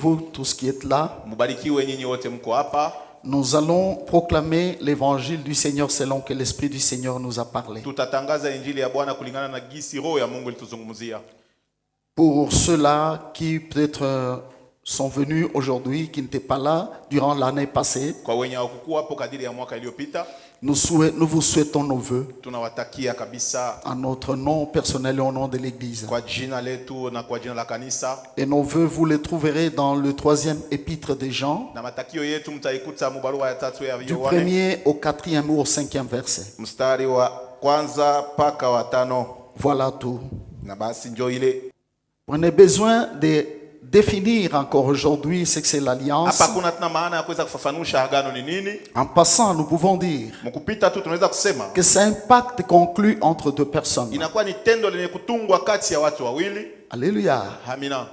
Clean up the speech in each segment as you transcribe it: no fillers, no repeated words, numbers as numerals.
vous tous qui êtes là. Mubarikiwe nyinyi wote mko hapa. Nous allons proclamer l'évangile du Seigneur selon que l'Esprit du Seigneur nous a parlé. Tutatangaza injili ya Bwana kulingana na gisi roho ya Mungu lituzungumzia. Pour ceux-là qui peut-être sont venus aujourd'hui, qui n'étaient pas là durant l'année passée, Kwa wenye hawakuwa hapo kadiri ya mwaka iliyopita, nous vous souhaitons nos vœux tunawatakia kabisa en notre nom personnel et au nom de l'Église. kwa jina letu na kwa jina la kanisa. Et nos vœux, vous les trouverez dans le 3e épître de Jean, Na matakio yetu mtaikuta mubarua ya 3 ya du Yohane, 1er au 4e ou au 5e verset. mstari wa kwanza mpaka wa 5. Voilà tout. Na basi njoo ile. On a besoin de définir encore aujourd'hui ce que c'est l'alliance. Hapa kuna tuna maana ya kuweza kufafanusha agano ni nini. En passant, nous pouvons dire Mkupita tu tunaweza kusema que c'est un pacte conclu entre deux personnes. inakuwa ni tendo lenye kutungwa kati ya watu wawili. Alléluia. Amina.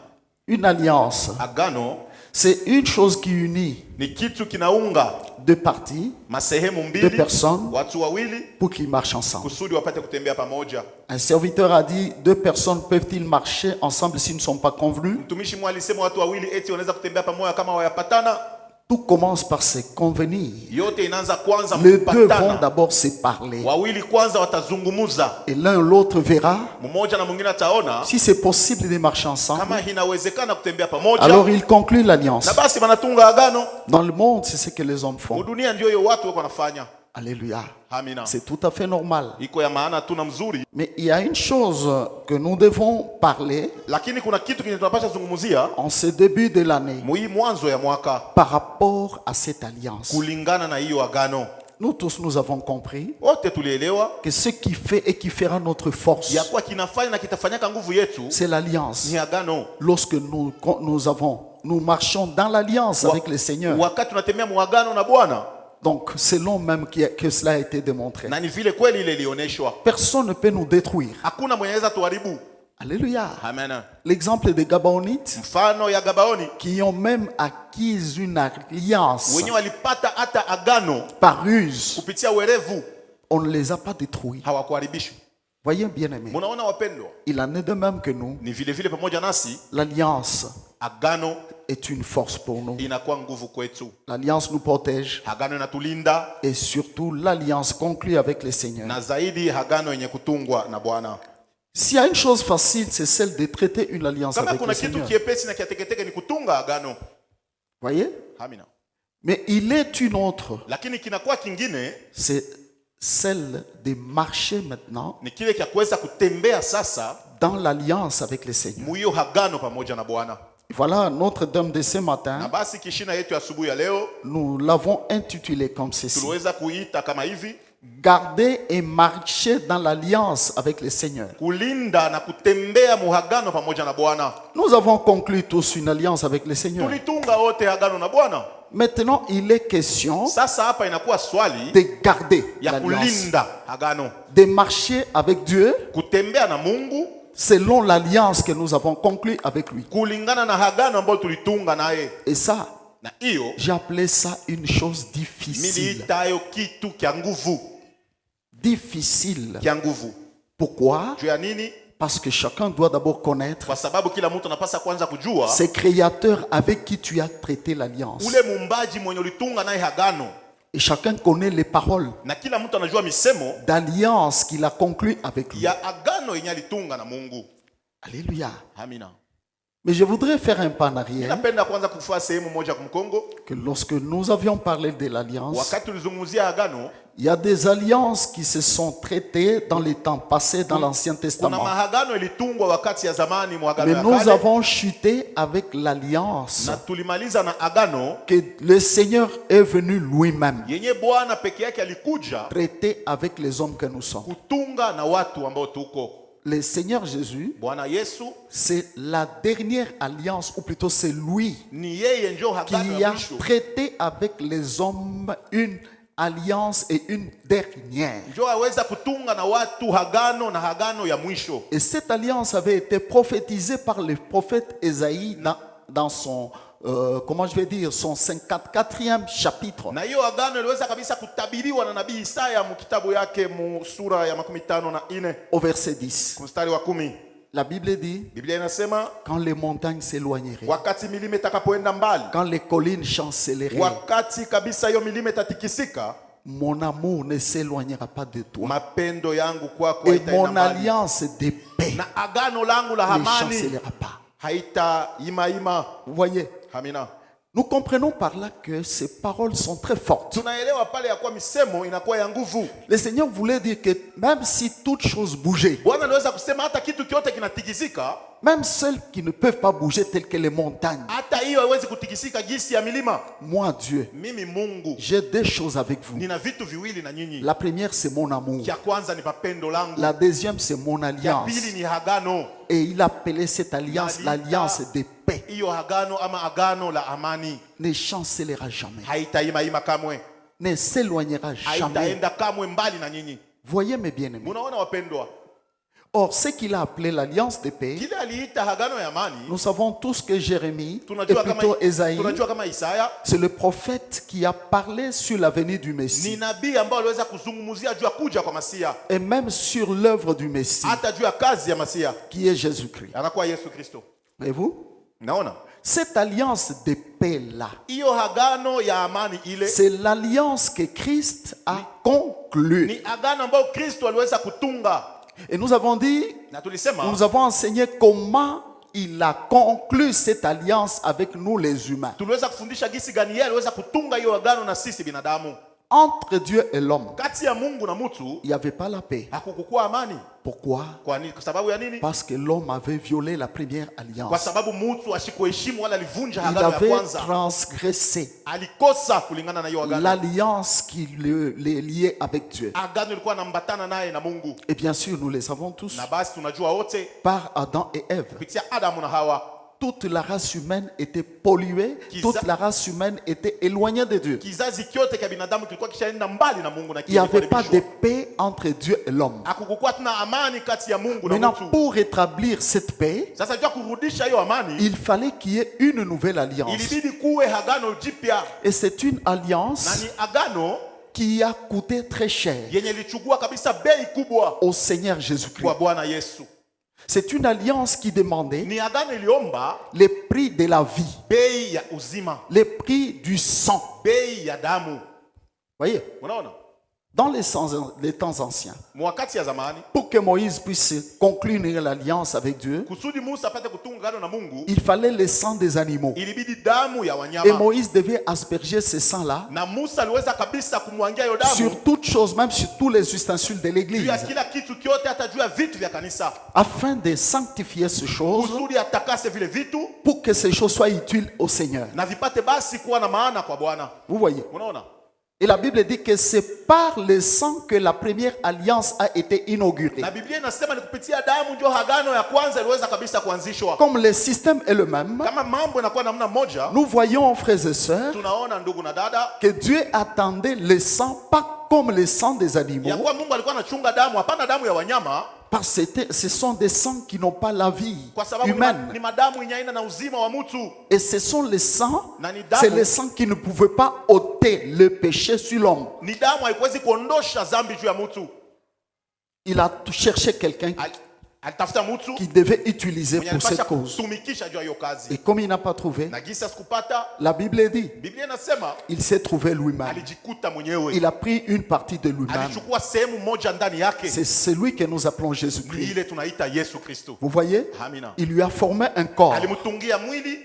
Une alliance, Agano c'est une chose qui unit ni kitu kinaunga deux parties, masehemu deux mbili, personnes, watu wawili pour qu'ils marchent ensemble. kusudi wapate kutembea pamoja. Un serviteur a dit, deux personnes peuvent-ils marcher ensemble s'ils ne sont pas convenus? Mtumishi mmoja alisema watu wawili eti wanaweza kutembea pamoja kama wayapatana. Tout commence par se convenir. Yote inaanza kwanza Les deux vont kupatana. d'abord se parler. Wawili kwanza watazungumuza. Et l'un l'autre verra Mmoja na mwingine ataona si c'est possible de marcher ensemble. kama inawezekana kutembea pamoja. Alors il conclut l'alliance. Na basi wanatunga agano. Dans le monde, c'est ce que les hommes font. Dunia ndio hiyo watu wako wanafanya. Alléluia. Amina. C'est tout à fait normal. Iko ya maana tuna mzuri, Mais il y a une chose que nous devons parler lakini kuna kitu kile tunapaswa zungumzia en ce début de l'année mwi mwanzo ya mwaka par rapport à cette alliance. kulingana na hiyo agano. Nous tous, nous avons compris Wote tulielewa que ce qui fait et qui fera notre force, ya kuwa kinafanya na kitafanyaka nguvu yetu c'est l'alliance. ni agano. Lorsque nous marchons dans l'alliance avec le Seigneur. Wakati tunatembea muagano na Bwana, Donc, c'est l'homme même que cela a été démontré. na ni vile kweli ile ilioneshwa. Personne ne peut nous détruire. Hakuna mwenye anaweza tuharibu. Alléluia. Amen. L'exemple des Gabaonites Mfano ya Gabaoni, qui ont même acquis une alliance wenyewe walipata hata agano par ruse. kupitia werevu, On ne les a pas détruits. hawakuharibishwa. Voyez bien aimé. Munaona wapendwa, Il en est de même que nous. ni vile vile pamoja nasi L'alliance agano est une force pour nous. inakuwa nguvu kwetu. L'alliance nous protège Agano inatulinda, et surtout l'alliance conclue avec le Seigneur. na zaidi agano yenye kutungwa na Bwana. S'il y a une chose facile, c'est celle de traiter une alliance Kama avec le kuna kitu Seigneur. kiepesi na kiateketeke ni kutunga agano. Voyez? Amina. Mais il est une autre, Lakini kinakuwa kingine c'est celle de marcher maintenant ni kile kia kuweza kutembea sasa dans l'alliance avec le Seigneur. muyo agano pamoja na Bwana. Voilà notre dame de ce Na matin. basi kishina yetu ya asubuhi ya leo Nous l'avons intitulé comme ceci. tuliweza kuita kama hivi: Garder et marcher dans l'alliance avec le Seigneur. kulinda na kutembea muagano pamoja na Bwana. Nous avons conclu tous une alliance avec le Seigneur. Tulitunga wote agano na Bwana. Maintenant, il est question Sasa hapa inakuwa swali de garder ya l'alliance, kulinda agano, de marcher avec Dieu kutembea na Mungu selon l'alliance que nous avons conclue avec lui. kulingana na agano ambayo tulitunga naye. Et ça, Na hiyo j'ai appelé ça une chose difficile. miliitayo kitu kya nguvu, Difficile. kya nguvu. Pourquoi? Juu ya nini? Parce que chacun doit d'abord connaître Kwa sababu kila mtu anapasa kwanza kujua ces créateurs avec qui tu as traité l'alliance. ule muumbaji mwenye ulitunga naye agano, Et chacun connaît les paroles na kila mtu anajua misemo d'alliance qu'il a conclue avec lui. ya agano yenye alitunga na Mungu. Alléluia. Amina. Mais je voudrais faire un pas en arrière. Napenda kwanza kufua sehemu moja kumkongo. Que lorsque nous avions parlé de l'alliance, Wakati tulizungumzia agano, il y a des alliances qui se sont traitées dans les temps passés dans l'Ancien kuna Testament. mahagano ilitungwa wakati ya zamani mwa agano Mais ya nous kale, avons chuté avec l'alliance na tulimaliza na agano que le Seigneur est venu lui-même yenye Bwana peke yake alikuja traiter avec les hommes que nous sommes. kutunga na watu ambao tuko. Le Seigneur Jésus, Bwana Yesu c'est la dernière alliance, ou plutôt c'est lui ni yeye ndio agano qui ya a mwisho, traité avec les hommes une alliance et une dernière. ndio aweza kutunga na watu agano na agano ya mwisho. Et cette alliance avait été prophétisée par le prophète Ésaïe dans son, comment je vais dire, son 54e chapitre. Na hiyo agano iliweza kabisa kutabiriwa na nabii Isaya mu kitabu yake mu sura ya 54 Au verset 10. mstari wa 10. La Bible dit, Biblia inasema quand les montagnes s'éloigneraient, wakati milima itakapoenda mbali, quand les collines chancelleraient, wakati kabisa hiyo milima itatikisika, mon amour ne s'éloignera pas de toi. mapendo yangu kwako Et haitaenda mon mbali, alliance de paix na agano langu la ne amani chancellera pas. haitaima. Vous voyez, Amina. nous comprenons par là que ces paroles sont très fortes. Tunaelewa pale ya kuwa misemo inakuwa ya nguvu. Le Seigneur voulait dire que même si toutes choses bougeaient, Bwana anaweza kusema hata kitu kyote kinatikisika, même celles qui ne peuvent pas bouger telles que les montagnes, hata hiyo haiwezi kutikisika jinsi ya milima. moi Dieu, Mimi Mungu j'ai deux choses avec vous. nina vitu viwili na nyinyi. La première, c'est mon amour. Ya kwanza ni mapendo langu, La deuxième, c'est mon ya alliance. pili ni agano. Et il appelait cette alliance l'alliance de paix. Hiyo agano ama agano la amani Ne chancellera jamais, haitaimaima kamwe, ne s'éloignera jamais. haitaenda kamwe mbali na nyinyi. Voyez mes bien-aimés. Munaona wapendwa, Or, ce qu'il a appelé l'alliance de paix, kile aliita agano ya amani, nous savons tous que Jérémie, et tunajua plutôt Esaïe, kama Isaya c'est le prophète qui a parlé sur la venue du ni Messie nabii ambao aliweza kuzungumzia juu ya kuja kwa Masia, et même sur l'œuvre du Messie, hata juu ya kazi ya Masia, qui est Jésus-Christ. anakuwa Yesu Kristo. Voyez-vous? Naona Cette alliance de paix-là, hiyo agano ya amani ile c'est l'alliance que Christ a conclue. ni agano ambayo Kristo aliweza kutunga, Et nous avons dit, na tulisema nous avons enseigné comment il a conclu cette alliance avec nous les humains. tuliweza kufundisha gisi gani yeye aliweza kutunga hiyo agano na sisi binadamu. Entre Dieu et l'homme, Kati ya Mungu na mtu il n'y avait pas la paix. hakukukuwa amani. Pourquoi? Kwa nini? Kwa sababu ya nini? Parce que l'homme avait violé la première Kwa alliance. sababu mtu ashikuheshimu wala alivunja Il agano ya avait kwanza, transgressé alikosa kulingana na hiyo agano. l'alliance qui les liait avec Dieu. Agano ilikuwa nambatana naye na Mungu, Et bien sûr, nous le savons tous, na basi tunajua wote par Adam et Ève. kupitia Adamu na Hawa Toute la race humaine était polluée, toute la race humaine était éloignée de Dieu. kizazi kyote cha binadamu kilikuwa kishaenda mbali na Mungu na Il n'y avait pas de kilikuwa paix entre Dieu et l'homme. hakukukuwa tena amani kati ya Mungu na Maintenant, mtu. pour rétablir cette paix, Sasa jua kurudisha hiyo amani, il fallait qu'il y ait une nouvelle alliance. ilibidi kuwe agano jipya, Et c'est une na alliance ni agano qui a coûté très cher yenye ilichukua kabisa bei kubwa au Seigneur kwa Jésus-Christ. Bwana Yesu. C'est une alliance qui demandait Ni agano iliomba les prix de la vie, bei ya uzima, les prix du sang. bei ya damu. Voyez, Unaona, dans les temps anciens, mwakati ya zamani, pour que Moïse puisse conclure l'alliance avec Dieu, kusudi Musa apate kutunga agano na Mungu, il fallait le sang des animaux. ilibidi damu ya Et wanyama, Moïse devait asperger ce sang-là na Musa aliweza kabisa kumwangia hiyo damu sur toutes choses, même sur tous les ustensiles de juu l'église, ya kila kitu kyote, hata juu ya vitu vya kanisa, afin de sanctifier ces choses, kusudi atakase vile vitu pour que ces choses soient utiles au Seigneur. na vipate basi kuwa na maana kwa Bwana. Vous voyez? Unaona, Et la Bible dit que c'est par le sang que la première alliance a été inaugurée. na Biblia inasema ni kupitia damu ndio agano ya kwanza iliweza kabisa kuanzishwa. Comme le système est le même, Kama mambo inakuwa namna moja, nous voyons, frères et sœurs, tunaona ndugu na dada, que Dieu attendait le sang, pas comme le sang des ya animaux, kuwa Mungu alikuwa anachunga damu, hapana damu ya wanyama, parce que ce sont des sangs qui n'ont pas la vie kwa sababu ni humaine. madamu yenye haina na uzima wa mtu, Et ce sont les sangs, na ni c'est damu, les sangs qui ne pouvaient pas ôter le péché sur l'homme. ni damu haikuwezi kuondosha dhambi juu ya mtu. Il a cherché quelqu'un Alitafuta mtu qui devait utiliser mwenye pour cette alipasha cause. kutumikisha juu ya hiyo kazi, Et comme il n'a pas trouvé, na gisa sikupata, la Bible dit, Biblia inasema il s'est trouvé lui-même. alijikuta mwenyewe, Il a pris une partie de lui-même. alichukua sehemu moja ndani yake, C'est celui que nous appelons ni Jésus-Christ. ile tunaita Yesu Kristo. Vous voyez? Amina. Il lui a formé un corps. Alimtungia mwili,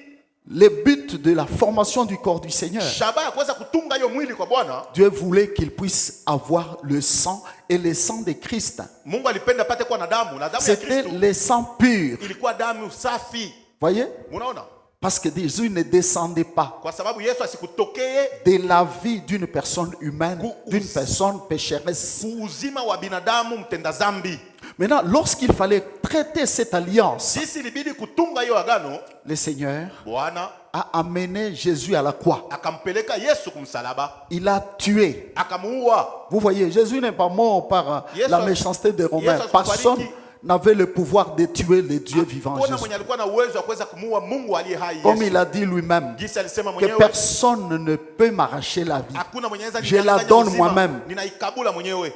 Le but de la formation du corps du Seigneur, shabaha ya kuweza kutunga hiyo mwili kwa Bwana. Dieu voulait qu'il puisse avoir le sang et le sang de Christ. Mungu alipenda pate kuwa na damu, na damu ya C'était Kristo le sang pur. ilikuwa damu safi. Voyez? Unaona, Parce que Jésus ne descendait pas kwa sababu Yesu asikutokee de la vie d'une personne humaine, d'une personne pécheresse. uzima wa binadamu mtenda dhambi. Maintenant, lorsqu'il fallait traiter cette alliance, Sisi ilibidi kutunga hiyo agano, le Seigneur Bwana a amené Jésus à la croix. akampeleka Yesu kumsalaba, Il a tué. akamuua. Vous voyez, Jésus n'est pas mort par Yesu- la méchanceté des Romains. Yesu Personne alifariki. n'avait le pouvoir de tuer le Dieu vivant Kuna Jésus. mwenye alikuwa na uwezo wa kuweza kumuua Mungu aliye hai Comme Yesu. il a dit lui-même, Gisa alisema que mwenyewe, personne ne peut m'arracher la vie. hakuna mwenye anaweza Je la kuninyang'anya donne uzima, moi-même. ninaikabula mwenyewe.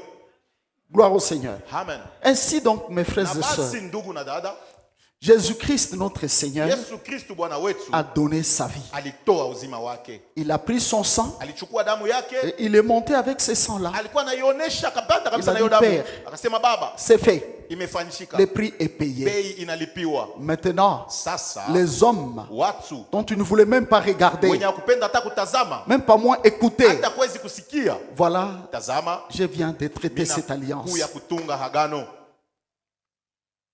Gloire au Seigneur. Amen. Ainsi donc, mes frères Na et sœurs, basi ndugu na dada, Jésus-Christ, notre Seigneur, Yesu Kristu Bwana wetu a donné sa vie. alitoa uzima wake, Il a pris son sang alichukua damu yake, et il est monté avec ce sang-là. alikuwa anaionesha kapanda kabisa na Il a hiyo dit, damu, Père, akasema Baba, C'est fait. imefanyika, Le prix est payé. bei inalipiwa. Maintenant, Sasa les hommes watu dont tu ne voulais même pas regarder, wenye kupenda hata kutazama, même pas moins écouter, hata kuwezi kusikia, voilà, tazama, je viens de traiter mina cette alliance. kuu ya kutunga hagano.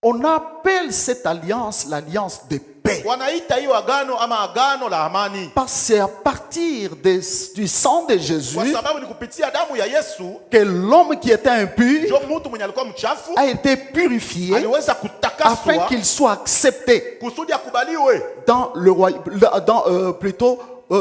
On appelle cette alliance l'alliance de paix. Wanaita hiyo agano ama agano la amani, Parce que c'est à partir du sang de kwa Jésus sababu ni kupitia damu ya Yesu que l'homme qui était impur ndio mtu mwenye alikuwa mchafu a été purifié aliweza afin kutakaswa qu'il soit accepté kusudi akubaliwe, dans le royaume, plutôt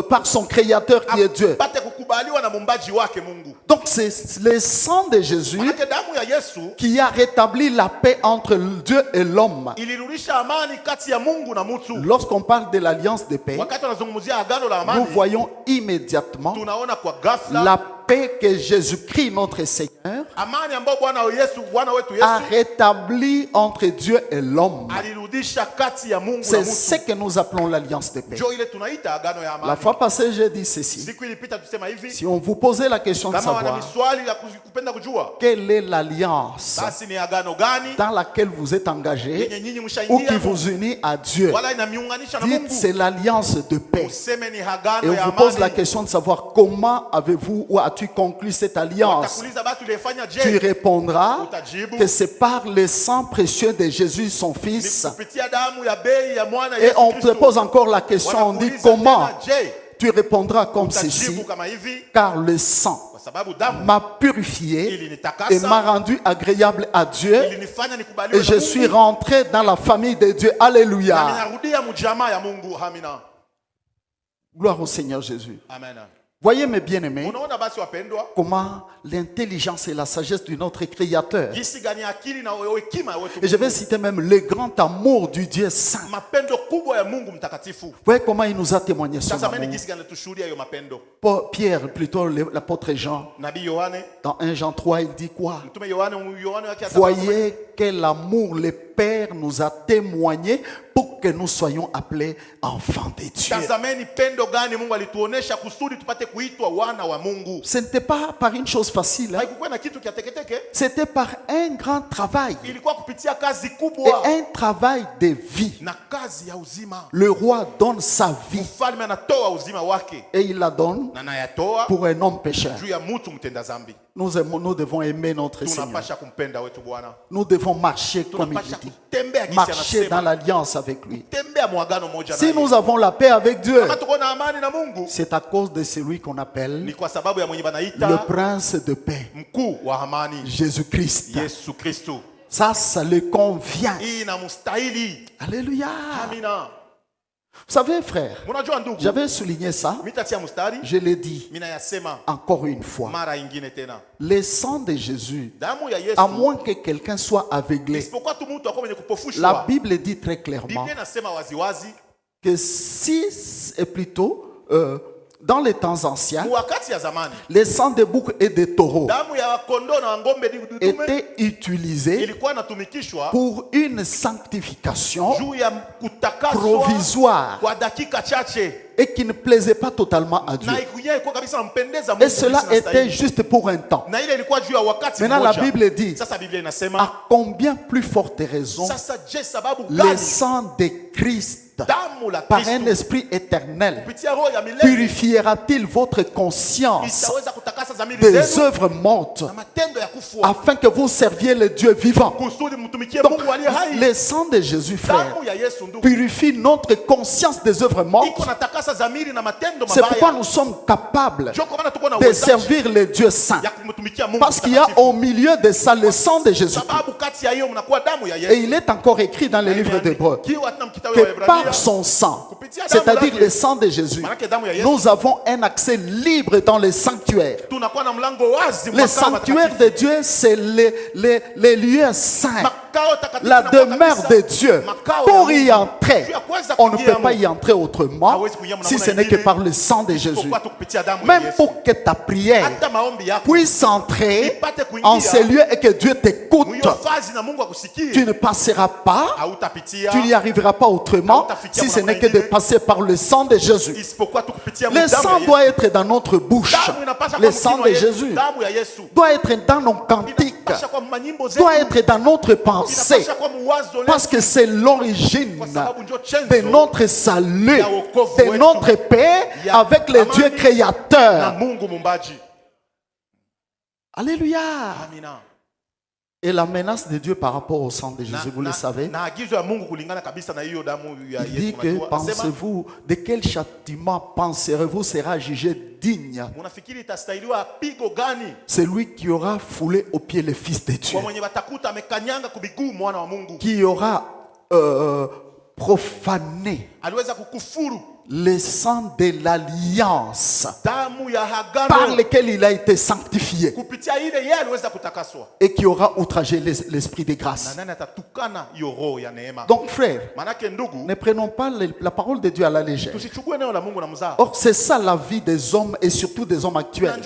par son Créateur qui est Dieu. apate kukubaliwa na mumbaji wake Mungu. Donc c'est le sang de Jésus Manake damu ya Yesu qui a rétabli la paix entre Dieu et l'homme. ilirudisha amani kati ya Mungu na mtu. Lorsqu'on parle de l'alliance de paix, Wakati wanazungumzia agano la nous amani, voyons immédiatement tunaona kwa ghafla la paix que Jésus-Christ, notre Seigneur, amani ambayo Bwana wetu a Yesu rétabli entre Dieu et l'homme. alirudisha kati ya Mungu na C'est ce mtu. que nous appelons l'alliance de paix. Ndio ile tunaita agano ya La amani. fois passée, j'ai dit ceci. Siku ilipita tusema hivi, Si on vous posait la question de kama wana savoir miswali ya kupenda kujua quelle est l'alliance basi ni agano gani dans laquelle vous êtes engagé yenye nyinyi ou qui mshaingia vous unit à Dieu, wala inamiunganisha na dites Mungu, c'est l'alliance de paix. useme ni Et agano on ya vous pose la amani. question de savoir comment avez-vous ou as-tu conclu cette alliance. Watakuuliza basi ulifanya Tu je? répondras Utajibu que c'est par le sang précieux de Jésus, son ni Fils. kupitia damu ya bei ya mwana Et Yesu on te Kristo. pose encore la question, on dit Wanakuuliza comment. tena, je? Tu répondras comme ceci, Utajibu kama hivi, car le sang kwa sababu damu m'a purifié et ilinitakasa, m'a rendu agréable à Dieu ilinifanya nikubaliwe et na je Mungu, suis rentré dans la famille de Dieu. na Alléluia. ninarudia mjamaa ya Mungu. Amina. Gloire au Seigneur Jésus. Amen. Voyez mes bien-aimés, Unaona basi wapendwa, comment l'intelligence et la sagesse de notre Créateur. jinsi gani akili na hekima wetu, Et je vais citer même le grand amour du Dieu Saint. mapendo kubwa ya Mungu mtakatifu. Voyez comment il nous a témoigné son Tazameni amour. jinsi gani tushuhudia hiyo mapendo. Pierre, plutôt l'apôtre Jean, Nabii Yohane, dans 1 Jean 3, il dit quoi? mtume Yohane yake Voyez quel amour le Père nous a témoigné pour que nous soyons appelés enfants de Dieu. tazameni pendo gani Mungu alituonesha kusudi tupate kuitwa wana wa Mungu. Ce n'était pas par une chose facile, hein. Haikuwa na kitu kia teketeke, C'était par un grand travail ilikuwa kupitia kazi et kubwa un travail de vie. na kazi ya uzima. Le roi donne sa vie Mfalme anatoa uzima wake et il la donne na nayatoa pour un homme pécheur. juu ya mtu mtenda zambi. Nous devons aimer notre Seigneur. Tunapasha kumpenda wetu Bwana, Nous devons marcher comme il tunapasha dit. kutembea gisi Marcher dans anasema, l'alliance avec lui. tembea mwagano moja Si naye. nous avons la paix avec Dieu, Kama tuko na amani na Mungu c'est à cause de celui qu'on ni appelle kwa sababu ya mwenye le banaita prince de paix, mkuu wa amani, Jésus-Christ. Yesu Kristo. Ça le convient. Hii inamstahili. Alléluia. Amina. Vous savez, frère, Munajua ndugu, j'avais souligné ça. mitatia mstari, Je l'ai dit mina yasema encore une fois. mara ingine tena, Le sang de Jésus, damu ya Yesu, à moins que quelqu'un soit aveuglé, isipokuwa tu mtu akuwa mwenye la kupofushwa. Bible dit très clairement Biblia inasema waziwazi, que si, et plutôt, dans les temps anciens, wakati ya zamani le sang de bouc et de taureau damu ya kondoo na ng'ombe dume était utilisé ilikuwa inatumikishwa pour une sanctification juu ya kutakaswa provisoire kwa dakika chache, et qui ne plaisait pas totalement à Dieu. na ikuye ilikuwa kabisa nampendeza Mungu. Et cela jinsi était inastahili. juste pour un temps. Na ile ilikuwa juu ya wakati Maintenant, la mmoja. Bible dit, Sasa Biblia inasema à combien plus forte raison sasa, je sababu le gani sang de Christ, damu la par un Kristo esprit éternel, kupitia roho ya milele purifiera-t-il votre conscience itaweza kutakasa dhamiri des zenu œuvres mortes na matendo ya kufua afin que vous serviez le Dieu vivant? kusudi mtumikie Donc, Mungu aliye hai. le sang de Jésus, frère, Damu ya Yesu ndugu purifie notre conscience des œuvres mortes. iko natakasa dhamiri na matendo C'est pourquoi mabaya. nous sommes capables Ndio kwa maana tuko na de uwezo servir le Dieu saint. ya kumtumikia Mungu Parce qu'il y a mtakatifu. au milieu de ça le sang de Jésus. Sababu kati ya hiyo mnakuwa damu ya Et Yesu. il est encore écrit dans le livre d'Hébreux Kiwa hata mkitabu wa que Waebrania, par son sang, kupitia damu c'est-à-dire lake, le sang de Jésus, manake damu ya Yesu, nous avons un accès libre dans le sanctuaire. tunakuwa na mlango wazi Le mwaka sanctuaire de Dieu, c'est les lieux saints. la demeure de Dieu, pour y entrer, on ne peut pas y entrer autrement si ce n'est que par le sang de Jésus. Même pour que ta prière puisse entrer en ces lieux et que Dieu t'écoute, tu ne passeras pas, tu n'y arriveras pas autrement si ce n'est que de passer par le sang de Jésus. Le sang doit être dans notre bouche. Le sang de Jésus doit être dans nos cantiques, doit être dans notre pensée, parce que c'est l'origine de notre salut, de notre paix avec le Dieu créateur. Alléluia. Et la menace de Dieu par rapport au sang de Jésus, vous le savez. Il dit que, pensez-vous, de quel châtiment penserez-vous sera jugé digne? C'est lui qui aura foulé aux pieds le Fils de Dieu, qui aura profané le sang de l'alliance par lequel il a été sanctifié et qui aura outragé l'esprit de grâce. Donc frère, ne prenons pas la parole de Dieu à la légère. Or c'est ça la vie des hommes et surtout des hommes actuels.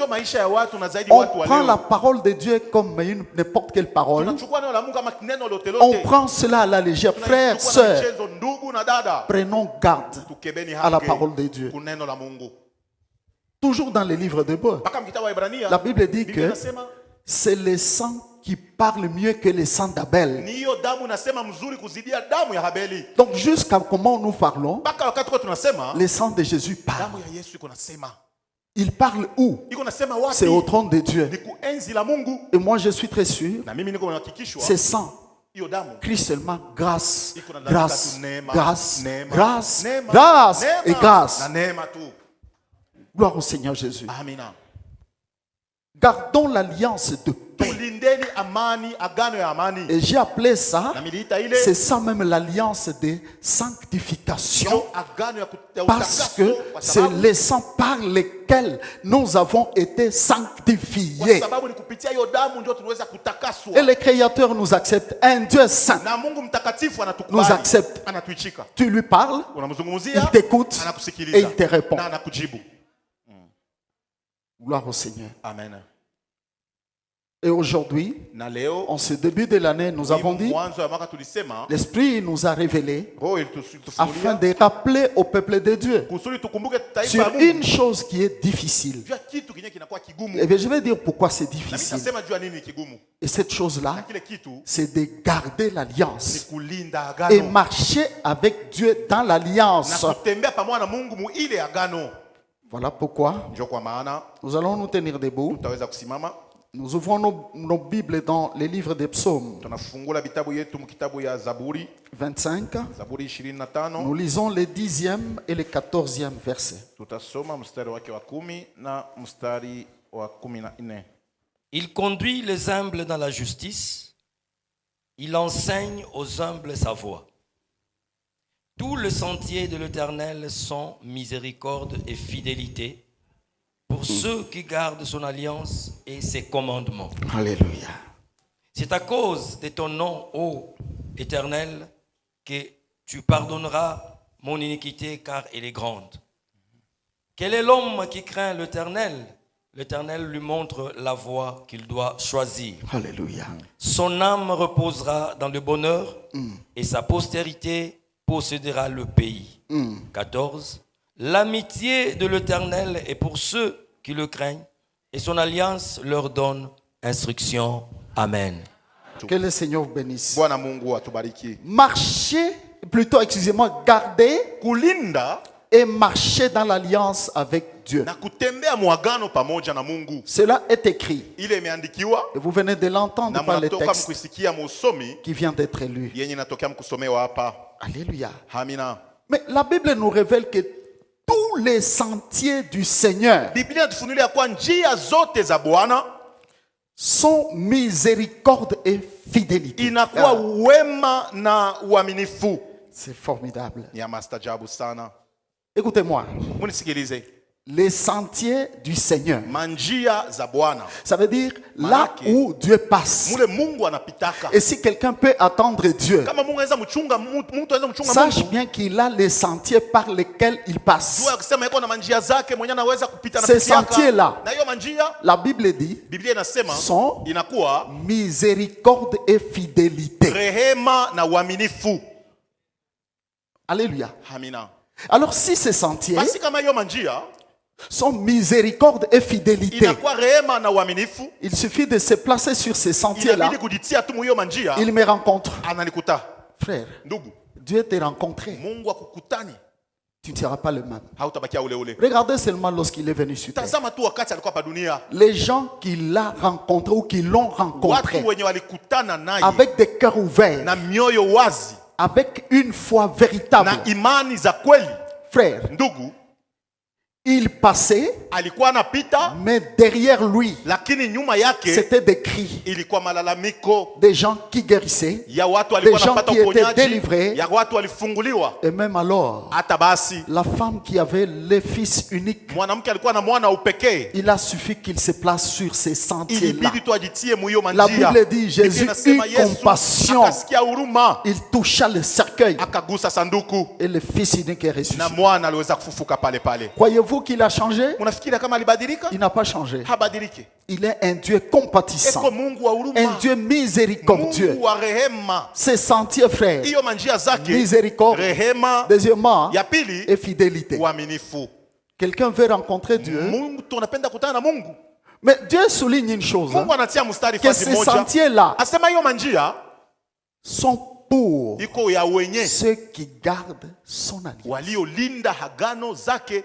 On prend la parole de Dieu comme n'importe quelle parole. On prend cela à la légère. Frères, sœurs, prenons garde à la parole de Dieu. Toujours dans les livres d'Hébreux, la Bible dit que c'est le sang qui parle mieux que le sang d'Abel. Donc jusqu'à comment nous parlons, le sang de Jésus parle. Il parle où? C'est au trône de Dieu. Et moi je suis très sûr, c'est sang crie seulement grâce, grâce, grâce, grâce, grâce et grâce. Gloire au Seigneur Jésus. Gardons l'alliance de paix. Et j'ai appelé ça, c'est ça même l'alliance de sanctification. Parce que c'est le sang par lequel nous avons été sanctifiés. Et le Créateur nous accepte. Un Dieu saint nous accepte. Tu lui parles, il t'écoute et il te répond. Gloire au Seigneur. Amen. Et aujourd'hui, en ce début de l'année, nous avons dit, l'Esprit nous a révélé afin de rappeler au peuple de Dieu sur une chose qui est difficile. Et bien, je vais dire pourquoi c'est difficile. Et cette chose-là, c'est de garder l'alliance et marcher avec Dieu dans l'alliance. Voilà pourquoi nous allons nous tenir debout. Nous ouvrons nos Bibles dans les livres des psaumes 25. Nous lisons les 10e et les 14e versets. Il conduit les humbles dans la justice, il enseigne aux humbles sa voie. Tous les sentiers de l'Éternel sont miséricorde et fidélité pour ceux qui gardent son alliance et ses commandements. Alléluia. C'est à cause de ton nom, ô Éternel, que tu pardonneras mon iniquité, car elle est grande. Quel est l'homme qui craint l'Éternel? L'Éternel lui montre la voie qu'il doit choisir. Alléluia. Son âme reposera dans le bonheur et sa postérité possédera le pays. 14. L'amitié de l'Éternel est pour ceux qui le craignent et son alliance leur donne instruction. Amen. Que le Seigneur vous bénisse. Marchez, plutôt, excusez-moi, gardez et marchez dans l'alliance avec Dieu. Cela est écrit. Et vous venez de l'entendre par le texte qui vient d'être lu. Alléluia. Mais la Bible nous révèle que tous les sentiers du Seigneur sont miséricorde et fidélité. C'est formidable. Écoutez-moi. les sentiers du Seigneur. Manjia za Bwana. Ça veut dire là où Dieu passe. Mule Mungu anapitaka. Et si quelqu'un peut attendre Dieu, Kama Mungu anaweza mchunga mtu anaweza mchunga sache Mungu. bien qu'il a les sentiers par lesquels il passe. Jua kusema yako na manjia zake mwenye anaweza kupita na Ces pitiaka. sentiers-là, Na hiyo manjia la Bible dit, Biblia inasema sont inakuwa miséricorde et fidélité. rehema na uaminifu. Alléluia. Amina. Alors si ces sentiers Basi kama hiyo manjia sont miséricorde et fidélité, inakuwa rehema na uaminifu, il suffit de se placer sur ces sentiers-là. inabidi kujitia tu hiyo manjia. Il me rencontre. Ananikuta. Frère, Ndugu, Dieu t'a rencontré. Mungu akukutani, Tu ne seras pas le même. hautabakia ule ule. Regardez seulement lorsqu'il est venu sur terre. Tazama tu wakati alikuwa hapa dunia. Les gens qui l'ont rencontré ou qui l'ont rencontré Watu wenye walikutana naye avec des cœurs ouverts, na mioyo wazi avec une foi véritable. na imani za kweli. Frère, Ndugu, il passait, alikuwa anapita, mais derrière lui, lakini nyuma yake c'était des cris. ilikuwa malalamiko Des gens qui guérissaient. ya watu walikuwa Des gens wanapata qui étaient uponyaji, délivrés. ya watu walifunguliwa. Et même alors, Hata basi la femme qui avait le fils unique, mwanamke alikuwa na mwana upekee, il a suffi qu'il se place sur ces sentiers-là. ilibidi tu ajitie muyo La manjia. Bible dit, Jésus Inasema eut Yesu compassion. akasikia huruma, Il toucha le cercueil akagusa sanduku et le fils unique est na ressuscité. mwana aliweza kufufuka pale pale. Croyez-vous qu'il a changé? Unafikiri kama alibadilika? Il n'a pas changé. Habadiliki. Il est un Dieu compatissant, Eko Mungu wa huruma, un Dieu miséricordieux. Mungu wa rehema. Ces sentiers, frères, Hiyo manjia zake, miséricorde, rehema. deuxièmement, Ya pili, et fidélité. uaminifu. Quelqu'un veut rencontrer Dieu, Mungu tunapenda kutana na Mungu. mais Dieu souligne une chose, Mungu anatia mstari que fasi ces moja. sentiers-là Asema hiyo manjia sont pour iko ya wenye ceux qui gardent son alliance. waliolinda hagano zake.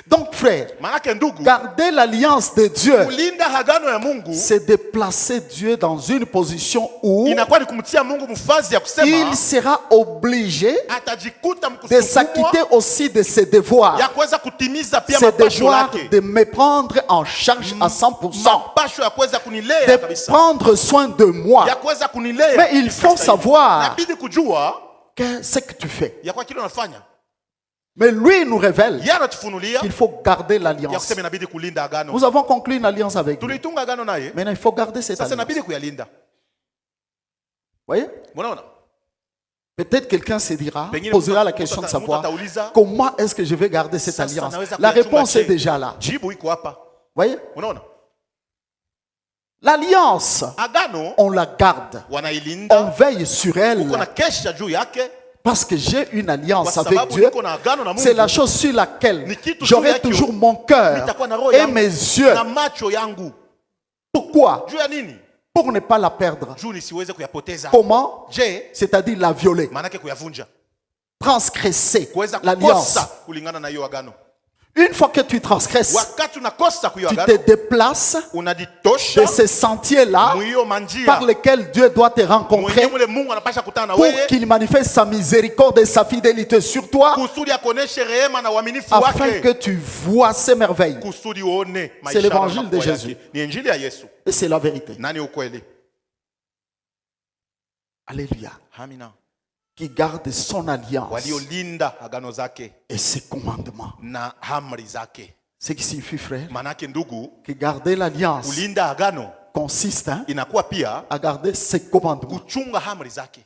Donc, frère, Maanake ndugu, garder l'alliance de Dieu, kulinda hagano ya Mungu c'est de placer Dieu dans une position où inakuwa ni kumtia Mungu mfazi ya kusema il sera obligé atajikuta de s'acquitter aussi de ses devoirs. ya kuweza kutimiza pia Ses mapasho devoirs yake, de me prendre en charge à 100%, mapasho ya kuweza kunilea de kabisa, prendre soin de moi. ya kuweza kunilea. Mais il faut savoir Inabidi kujua que ce que tu fais. ya kwa kile unafanya. Mais lui nous révèle Yeye anatufunulia qu'il faut garder ya l'alliance. kusema inabidi kulinda agano. Nous avons conclu une alliance avec lui. Tulitunga agano naye, Maintenant, il faut garder cette sasa alliance. inabidi kuyalinda. Voyez? Unaona? Peut-être quelqu'un se dira, Pengine posera la mtu question de ata- savoir mtu atauliza, comment est-ce que je vais garder cette sasa alliance. naweza La kuyachunga réponse est je? déjà là. Jibu iko hapa. Voyez? Unaona? L'alliance, Agano on la garde. On wanailinda, veille sur elle. uko na kesha juu yake, Parce que j'ai une alliance kwa avec sababu Dieu. niko na agano na C'est la Mungu. chose sur laquelle Ni kitu j'aurai juu yake toujours mon cœur nitakuwa na roho et yangu mes yeux. na macho yangu. Pourquoi? Juu ya nini? Pour ne pas la perdre. Juu nisiweze kuyapoteza. Comment? Je, C'est-à-dire la violer, maanake kuyavunja, transgresser kuweza l'alliance. kukosa kulingana na hiyo agano. Une fois que tu transgresses, Wakati unakosa kuyo tu te agano, déplaces unajitosha de ces sentiers-là mwiyo par manjia lesquels Dieu doit te rencontrer mwenye mule Mungu anapasha kutana na pour wewe qu'il manifeste sa miséricorde et sa fidélité sur toi, kusudi akoneshe rehema na uaminifu afin que wake, tu vois ses merveilles. kusudi uone C'est maisha na l'évangile de mambo yake. Jésus. Ni injili ya Yesu. Et c'est la vérité. Nani ukweli? Alléluia. Amina. Qui garde son alliance Waliolinda agano zake et ses commandements. na amri zake. Ce qui signifie, frère, Manake ndugu, que garder l'alliance kulinda agano consiste inakuwa pia à garder ses commandements. kuchunga amri zake.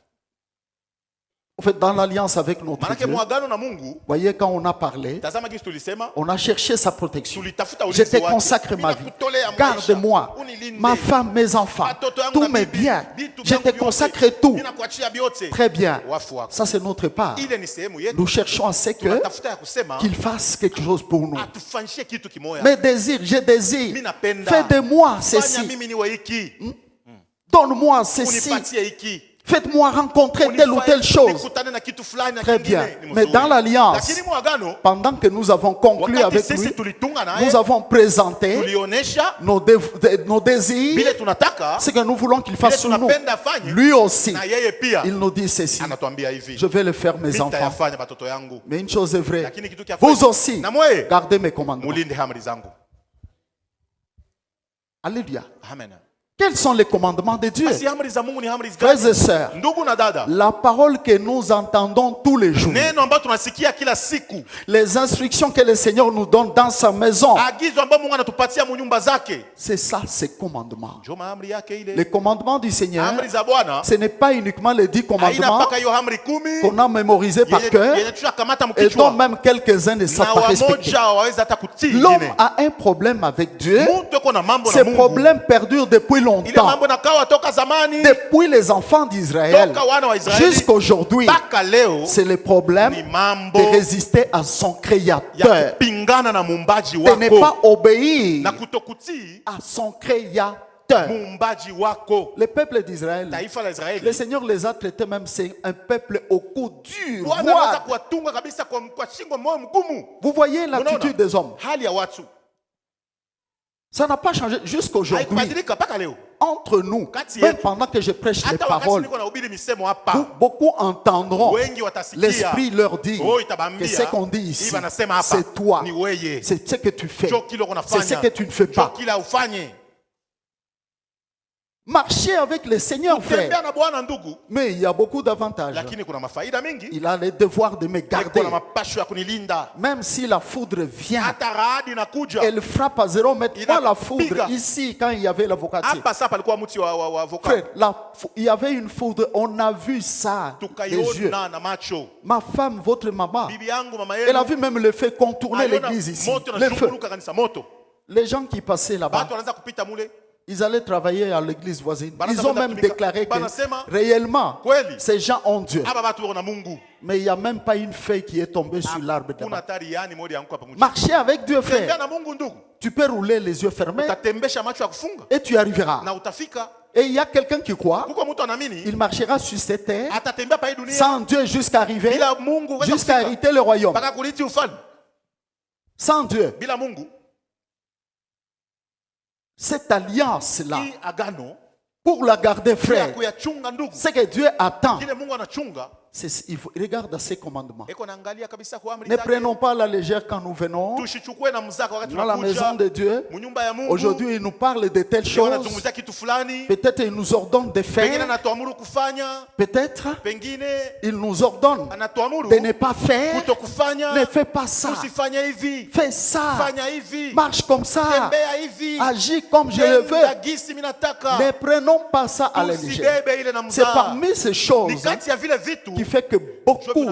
En fait, dans l'alliance avec notre Manake Dieu, muagano na Mungu, voyez, quand on a parlé, tazama jinsi tulisema, on a cherché sa protection. tulitafuta Je ulinzi te wake. consacre ma vie. Ninakutolea maisha. Garde-moi, Unilinde. ma femme, mes enfants, Watoto yangu tous na mes bibi, biens. vitu Je vyangu te vyote. consacre tout. Ninakuachia vyote. Très bien. Wafu wako. Ça, c'est notre part. Ile ni sehemu yetu. Nous cherchons à ce que Tunatafuta ya kusema qu'il fasse quelque chose pour nous. atufanyie kitu kimoya. Mes désirs, je désire. Mimi napenda. Fais de moi Fanya ceci. mimi niwe hiki. Donne-moi ceci. Unipatie hiki. Faites-moi rencontrer telle ou telle chose. Nikutane na kitu fulani na Très kingine. bien. Ni Mais mzuri. dans l'alliance, Lakini muagano, pendant que nous avons conclu wakati avec sisi lui, tulitunga naye, nous avons présenté tulionesha nos désirs, vile tunataka, ce que nous voulons qu'il vile fasse sur nous. tunapenda afanye, Lui aussi, na yeye pia il nous dit ceci. anatuambia hivi. Je vais le faire, mes Mimi enfants. nitayafanya watoto yangu. Mais une chose est vraie. Lakini kitu kia Vous kweli, aussi, na mwe gardez mes commandements. mulinde amri zangu. Alléluia. Amen. Quels sont les commandements de Dieu? Frères et sœurs, la parole que nous entendons tous les jours, les instructions que le Seigneur nous donne dans sa maison, c'est ça, ces commandements. Les commandements du Seigneur, ce n'est pas uniquement les 10 commandements qu'on a mémorisés par cœur et dont même quelques-uns ne savent pas respecter. L'homme a un problème avec Dieu. Ces problèmes perdurent depuis longtemps. Depuis les enfants d'Israël jusqu'aujourd'hui, c'est le problème de résister à son créateur, de ne pas obéir à son créateur. Le peuple d'Israël, le Seigneur les a traités même, c'est un peuple au cou dur. Vous voyez l'attitude des hommes. Ça n'a pas changé jusqu'aujourd'hui. Entre nous, même pendant que je prêche les paroles, beaucoup entendront l'Esprit leur dire que ce qu'on dit ici, c'est toi, c'est ce que tu fais, c'est ce que tu ne fais pas. Marcher avec le Seigneur, frère. Mais il y a beaucoup d'avantages. Il a le devoir de me garder. Même si la foudre vient, elle frappe à 0 mètre. Moi, la foudre, ici, quand il y avait l'avocatier, il y avait une foudre, on a vu ça des yeux. Ma femme, votre maman, elle a vu même le feu contourner l'église ici. Le feu. Les gens qui passaient là-bas, ils allaient travailler à l'église voisine. Ils ont même déclaré que réellement, ces gens ont Dieu. Mais il n'y a même pas une feuille qui est tombée sur l'arbre. Marcher avec Dieu, frère. Tu peux rouler les yeux fermés et tu arriveras. Et il y a quelqu'un qui croit, il marchera sur cette terre sans Dieu jusqu'à arriver, jusqu'à hériter le royaume. Sans Dieu. Cette alliance-là, pour la garder, frère, ce que Dieu attend, il regarde ces commandements. Ne prenons pas la légère quand nous venons dans la maison de Dieu. Aujourd'hui, il nous parle de telles choses. Peut-être il nous ordonne de faire. Peut-être il nous ordonne de ne pas faire. Ne fais pas ça. Fais ça. Marche comme ça. Agis comme je le veux. Ne prenons pas ça à la légère. C'est parmi ces choses qui fait que beaucoup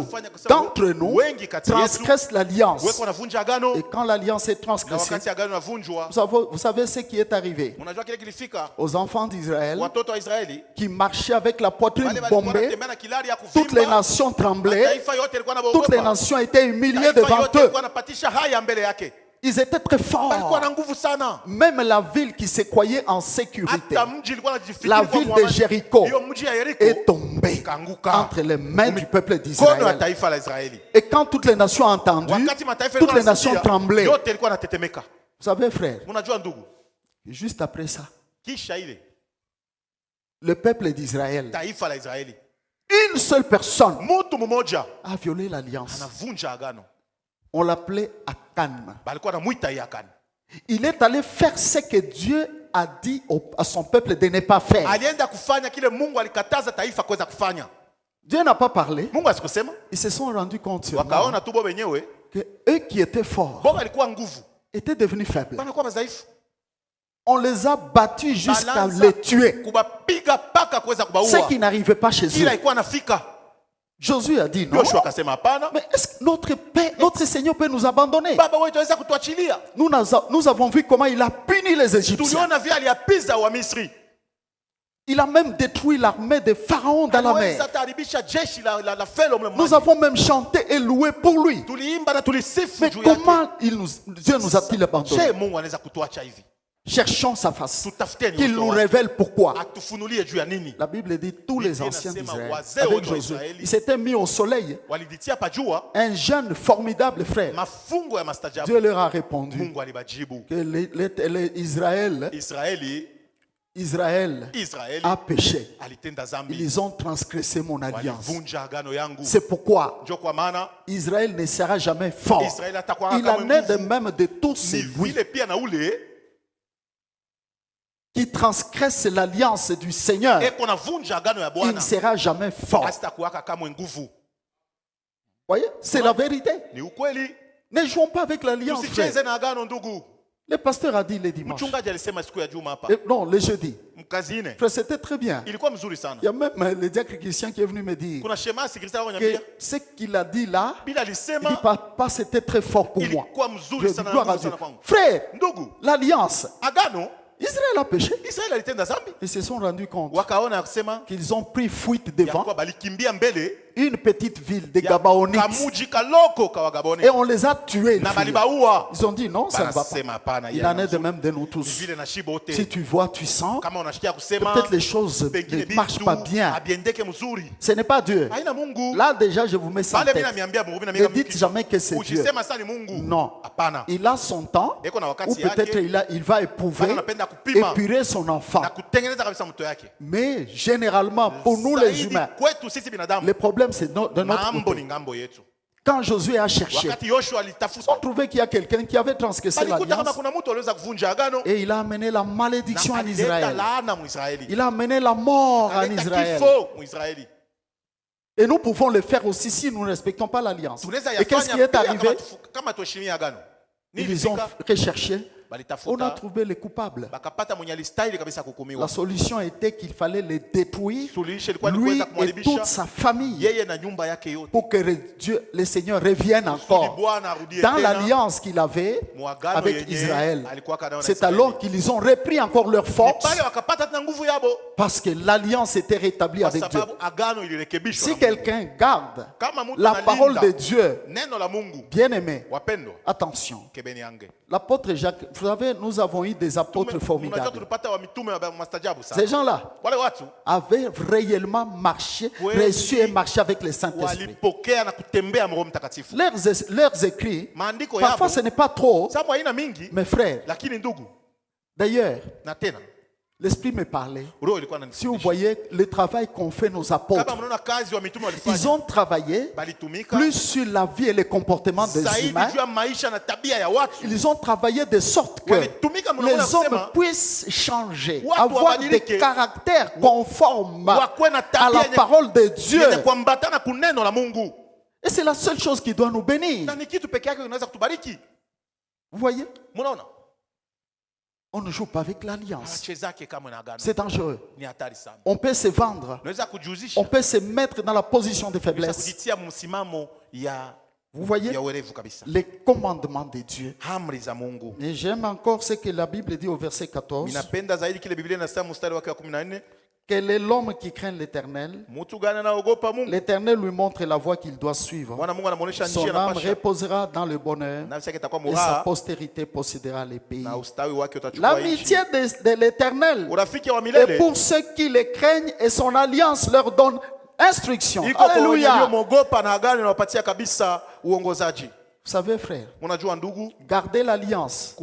d'entre nous transgressent l'alliance. Et quand l'alliance est transgressée, vous savez ce qui est arrivé aux enfants d'Israël qui marchaient avec la poitrine bombée. Toutes les nations tremblaient. Toutes les nations étaient humiliées devant eux. Ils étaient très forts. Même la ville qui se croyait en sécurité, la ville de Jéricho, est tombée entre les mains du peuple d'Israël. Et quand toutes les nations ont entendu, toutes les nations tremblaient. Vous savez, frère, juste après ça, le peuple d'Israël, une seule personne a violé l'alliance. On l'appelait Akan. Il est allé faire ce que Dieu a dit à son peuple de ne pas faire. Dieu n'a pas parlé. Ils se sont rendus compte que eux qui étaient forts étaient devenus faibles. On les a battus jusqu'à les tuer. Ce qui n'arrivait pas chez eux. Josué a dit non. Mais est-ce que notre Seigneur peut nous abandonner? Nous avons vu comment il a puni les Égyptiens. Il a même détruit l'armée de Pharaon dans la mer. Nous avons même chanté et loué pour lui. Mais comment Dieu nous a-t-il abandonné? Cherchons sa face, qu'il nous révèle pourquoi. La Bible dit tous les anciens d'Israël, avec Josué, ils s'étaient mis au soleil. Un jeune formidable frère. Dieu leur a répondu que Israël a péché. Ils ont transgressé mon alliance. C'est pourquoi Israël ne sera jamais fort. Il en est de même de tous ces qui qui transgresse l'alliance du Seigneur, il ne sera jamais fort. Voyez, c'est la vérité. Ne jouons pas avec l'alliance. Le pasteur a dit le dimanche. Non, le jeudi. C'était très bien. Il y a même le diacre Christian qui est venu me dire que ce qu'il a dit là, il dit papa, c'était très fort pour moi. Je dis, gloire à Dieu. Frère, l'alliance. Israël a péché. Ils se sont rendus compte qu'ils ont pris fuite devant une petite ville des Gabaonites. Et on les a tués. Ils ont dit non, ça ne va pas. Il en est de même de nous tous. Si tu vois, tu sens, peut-être les choses ne marchent pas bien. Ce n'est pas Dieu. Là déjà, je vous mets ça en tête. Ne dites jamais que c'est Dieu. Non. Il a son temps, ou peut-être il va éprouver, épurer son enfant. Mais généralement, pour nous les humains, le problème c'est de notre côté. Quand Josué a cherché, on trouvait qu'il y a quelqu'un qui avait transgressé l'alliance et il a amené la malédiction en Israël. Il a amené la mort en Israël. Et nous pouvons le faire aussi si nous ne respectons pas l'alliance. Et qu'est-ce qui est arrivé? Ils ont recherché. On a trouvé les coupables. La solution était qu'il fallait les détruire, lui et toute sa famille, pour que Dieu, le Seigneur revienne encore dans l'alliance qu'il avait avec Israël. C'est alors qu'ils ont repris encore leur force parce que l'alliance était rétablie avec Dieu. Si quelqu'un garde la parole de Dieu, bien aimé, attention. L'apôtre Jacques, vous savez, nous avons eu des apôtres formidables. Ces gens-là avaient réellement marché, reçu et marché avec le Saint-Esprit. Leurs écrits, parfois ce n'est pas trop, mes frères. D'ailleurs, l'Esprit me parlait. Si vous voyez le travail qu'ont fait nos apôtres, ils ont travaillé plus sur la vie et le comportement des humains. Ils ont travaillé de sorte que les hommes puissent changer, avoir des caractères conformes à la parole de Dieu. Et c'est la seule chose qui doit nous bénir. Vous voyez? On ne joue pas avec l'alliance. C'est dangereux. On peut se vendre. On peut se mettre dans la position de faiblesse. Vous voyez les commandements de Dieu. Et j'aime encore ce que la Bible dit au verset 14. Quel est l'homme qui craint l'Éternel? L'Éternel lui montre la voie qu'il doit suivre. Son âme reposera dans le bonheur et sa postérité possédera les pays. L'amitié de l'Éternel est pour ceux qui le craignent et son alliance leur donne instruction. Alléluia. Vous savez, frère, garder l'alliance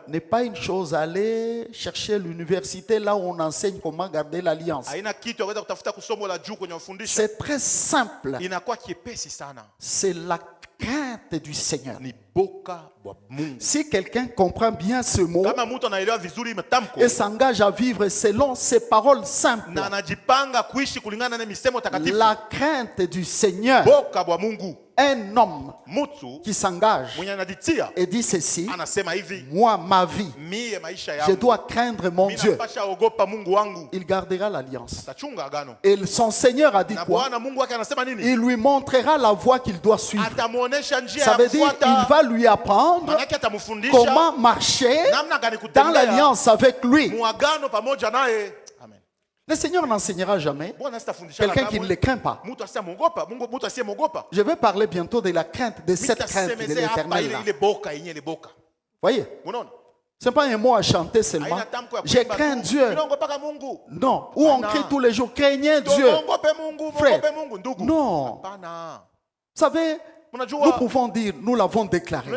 n'est pas une chose. Aller chercher l'université là où on enseigne comment garder l'alliance. C'est très simple. C'est la crainte du Seigneur. Si quelqu'un comprend bien ce mot et s'engage à vivre selon ces paroles simples, la crainte du Seigneur, un homme qui s'engage et dit ceci: moi, ma vie, je dois craindre mon Dieu. Il gardera l'alliance. Et son Seigneur a dit quoi? Il lui montrera la voie qu'il doit suivre. Ça veut dire qu'il va lui apprendre comment marcher dans l'alliance avec lui. Le Seigneur n'enseignera jamais quelqu'un qui ne le craint pas. Je vais parler bientôt de la crainte, de cette crainte de l'Éternel. Voyez, ce n'est pas un mot à chanter seulement. Je crains Dieu. Non, où on crie tous les jours, craignez Dieu. Frère, non. Vous savez, nous pouvons dire, nous l'avons déclaré.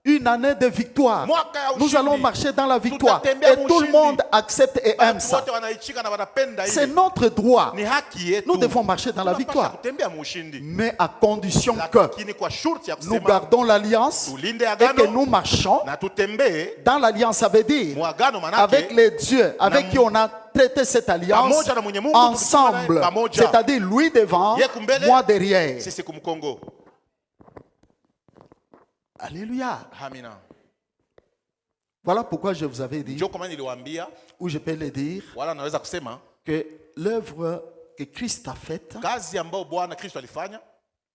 une année de victoire. Mwaka ya Nous ushindi. allons marcher dans la victoire. Tutatembea Et tout le ushindi. monde accepte et aime Watu ça. wote wanaichika na wanapenda C'est ile. notre droit. Ni haki yetu. Nous devons marcher dans la Tunapaswa victoire. kutembea mushindi. Mais à condition que Lakini kwa shurti ya nous kusema gardons l'alliance tulinde et que agano nous marchons na tutembee dans l'alliance. Ça veut dire muagano avec manake les dieux avec qui on a traité cette alliance pamoja na mwenye Mungu ensemble. tukiwa naye pamoja. C'est-à-dire lui devant, Ye kumbele, moi derrière. sisi kumkongo. Alléluia. Amina. Voilà pourquoi je vous avais dit, Ndio kama niliwaambia ou je peux le dire, wala naweza kusema que l'œuvre que Christ a faite, kazi ambayo Bwana Kristo alifanya,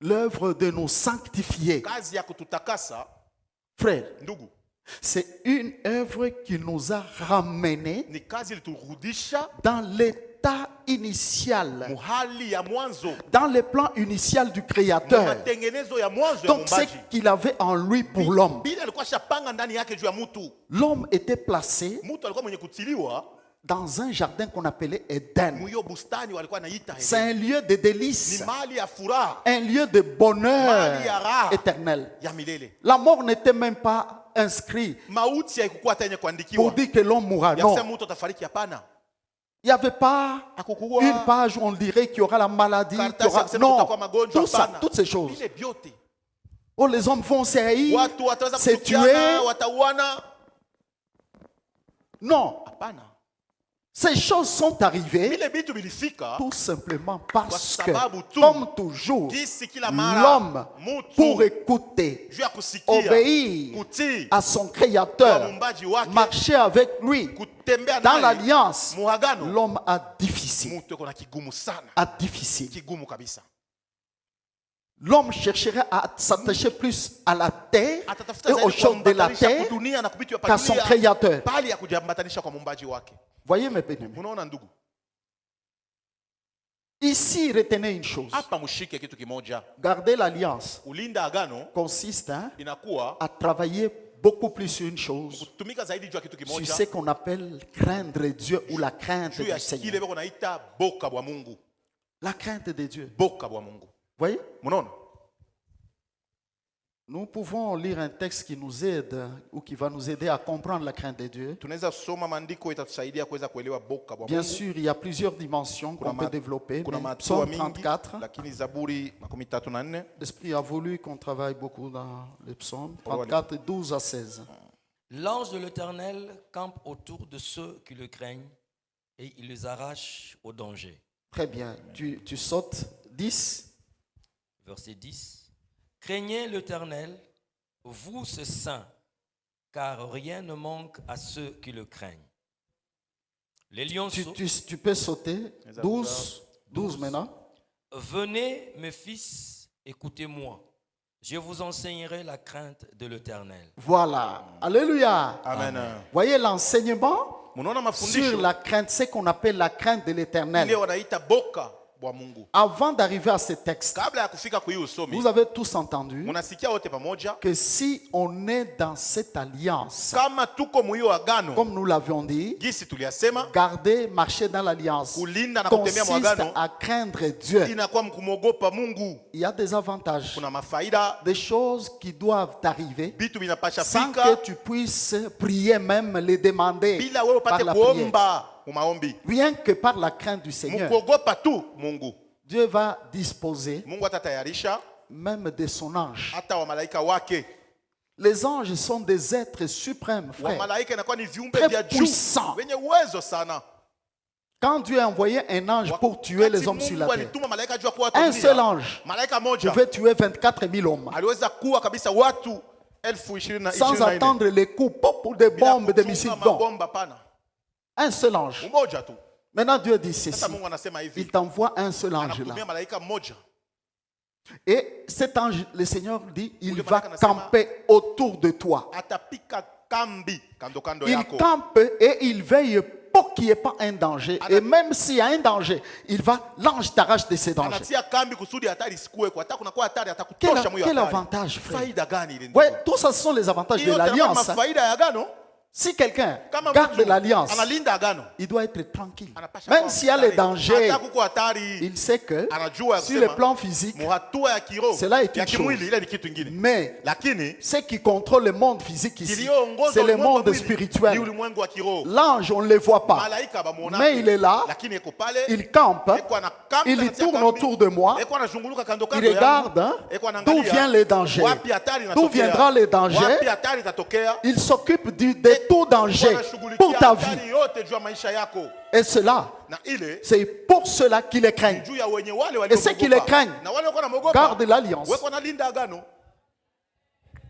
l'œuvre de nous sanctifier, kazi ya kututakasa, frère, ndugu, c'est une œuvre qui nous a ramenés ni kazi iliturudisha dans l'état initial, muhali ya mwanzo, dans le plan initial du Créateur. matengenezo ya mwanzo ya Donc c'est muumbaji. qu'il avait en lui pour l'homme. Bila alikuwa shapanga ndani yake juu ya mtu. L'homme était placé Mtu alikuwa mwenye kutiliwa dans un jardin qu'on appelait Éden. muyo bustani walikuwa naita C'est un lieu de délices, ni mali ya furaha un lieu de bonheur Mali ya raha. éternel. ya milele. La mort n'était même pas inscrite Mauti haikukuwa hata yenye pour kuandikiwa dire que l'homme mourra. ya Non. kusema mtu atafariki, hapana. Il n'y avait pas Hakukuwa une page où on dirait qu'il y aura la maladie. Qu'il y karatasi ya aura... kusema Non, kutakuwa magonjwa, tout ça, hapana. toutes ces choses. Vile vyote Oh, les hommes vont se haïr, watu wataweza se kuchukiana, tuer. watauana, Non, hapana. ces choses sont arrivées Vile vitu vilifika tout simplement parce Kwa que, sababu tu, comme toujours, jinsi kila mara l'homme, mtu pour écouter, juu ya kusikia, obéir kutii à son kwa Créateur, muumbaji wake, marcher avec lui kutembea dans naye l'alliance, muagano, l'homme a difficile. mtu yuko na kigumu sana, A difficile. kigumu kabisa. L'homme chercherait à s'attacher plus à la terre Atatafuta et aux zaidi choses de la kuambatanisha terre kudunia na kupitia qu'à son padunia, Créateur. bali ya kujambatanisha kwa muumbaji wake. Voyez mes bien-aimés. Unaona ndugu, Ici, retenez une chose. hapa mshike kitu kimoja. Garder l'alliance Ulinda agano consiste inakuwa à travailler beaucoup plus sur une chose, kutumika zaidi juu ya kitu sur kimoja, ce qu'on appelle craindre Dieu ou la crainte juu ya du kile Seigneur. beko naita boka bwa Mungu, La crainte de Dieu. boka bwa Mungu. Voyez? Mnaona, Nous pouvons lire un texte qui nous aide ou qui va nous aider à comprendre la crainte de Dieu. tunaweza soma maandiko itatusaidia kuweza kuelewa boka bwa Bien Mungu. sûr, il y a plusieurs dimensions qu'on peut développer. Kuna Mais matua Psaume mingi, 34, lakini Zaburi 34, l'Esprit a voulu qu'on travaille beaucoup dans les psaumes. 34, 12 à 16. L'ange de l'Éternel campe autour de ceux qui le craignent et il les arrache au danger. Très bien. Tu sautes 10. Verset 10. Craignez l'Éternel, vous ses saints, car rien ne manque à ceux qui le craignent. Les lionceaux, Tu peux sauter 12. 12 maintenant. venez mes fils, écoutez-moi. Je vous enseignerai la crainte de l'Éternel. Voilà. Alléluia. Amen. Voyez l'enseignement Munaona sur mafundisho la crainte, ce qu'on appelle la crainte de ile l'Éternel. wanaita boka bwa Mungu. Avant d'arriver à ce texte, Kabla ya kufika kwa hiyo usomi, vous avez tous entendu munasikia wote pamoja que si on est dans cette alliance, kama tuko muhiyo agano, comme nous l'avions dit, gisi tuliyasema, garder, marcher dans l'alliance kulinda na kutembea consiste mwagano à craindre Dieu. inakuwa mkumogopa Mungu. Il y a des avantages, Kuna mafaida, des choses qui doivent arriver vitu vinapasha sans fika que tu puisses prier, même les demander bila wewe par upate la prière. kuomba mumaombi, Rien que par la crainte du Seigneur. mkuogopa tu Mungu. Dieu va disposer Mungu atatayarisha même de son ange. hata wa malaika wake. Les anges sont des êtres suprêmes, Wa frère. malaika inakuwa ni viumbe Très vya juu puissant. wenye uwezo sana. Quand Dieu a envoyé un ange pour tuer les hommes sur la Mungu terre, alituma malaika juu ya kuwa un dunia, seul ange malaika moja pouvait tuer 24 000 hommes aliweza kuwa kabisa watu 24,000 sans attendre les coups pop, des bombes, des missiles. Non, bomba pana. un seul ange. Umoja tu. Maintenant, Dieu dit ceci. Sasa Mungu anasema Il hivi, t'envoie un seul ange là. anakutumia malaika mmoja. Et cet ange, le Seigneur dit, il Ule va malaika anasema, camper autour de toi. Atapika kambi kando kando Il yako. campe et il veille pour qu'il n'y ait pas un danger. Et même s'il y a un danger, l'ange t'arrache de ces dangers. Anatia kambi kusudi hatari isikuwe kwa hata kuna kwa hatari atakutosha moyo Quel hatari. avantage, frère. Faida gani ile ndugu? Ouais, tout ça, ce sont les avantages de Hiyo tena l'alliance. mafaida ya agano. Si quelqu'un garde l'alliance, il doit être tranquille. Même s'il y a les dangers, il sait que sur le plan physique, cela est une chose. Mais ce qui contrôle le monde physique ici, c'est le monde spirituel. L'ange, on ne le voit pas. Mais il est là, il campe, il tourne autour de moi, il regarde d'où viennent les dangers, d'où viendront les dangers. Il s'occupe de tout danger pour ta vie. Et cela, c'est pour cela qu'il les craignent. Et ceux qui les craignent gardent l'alliance.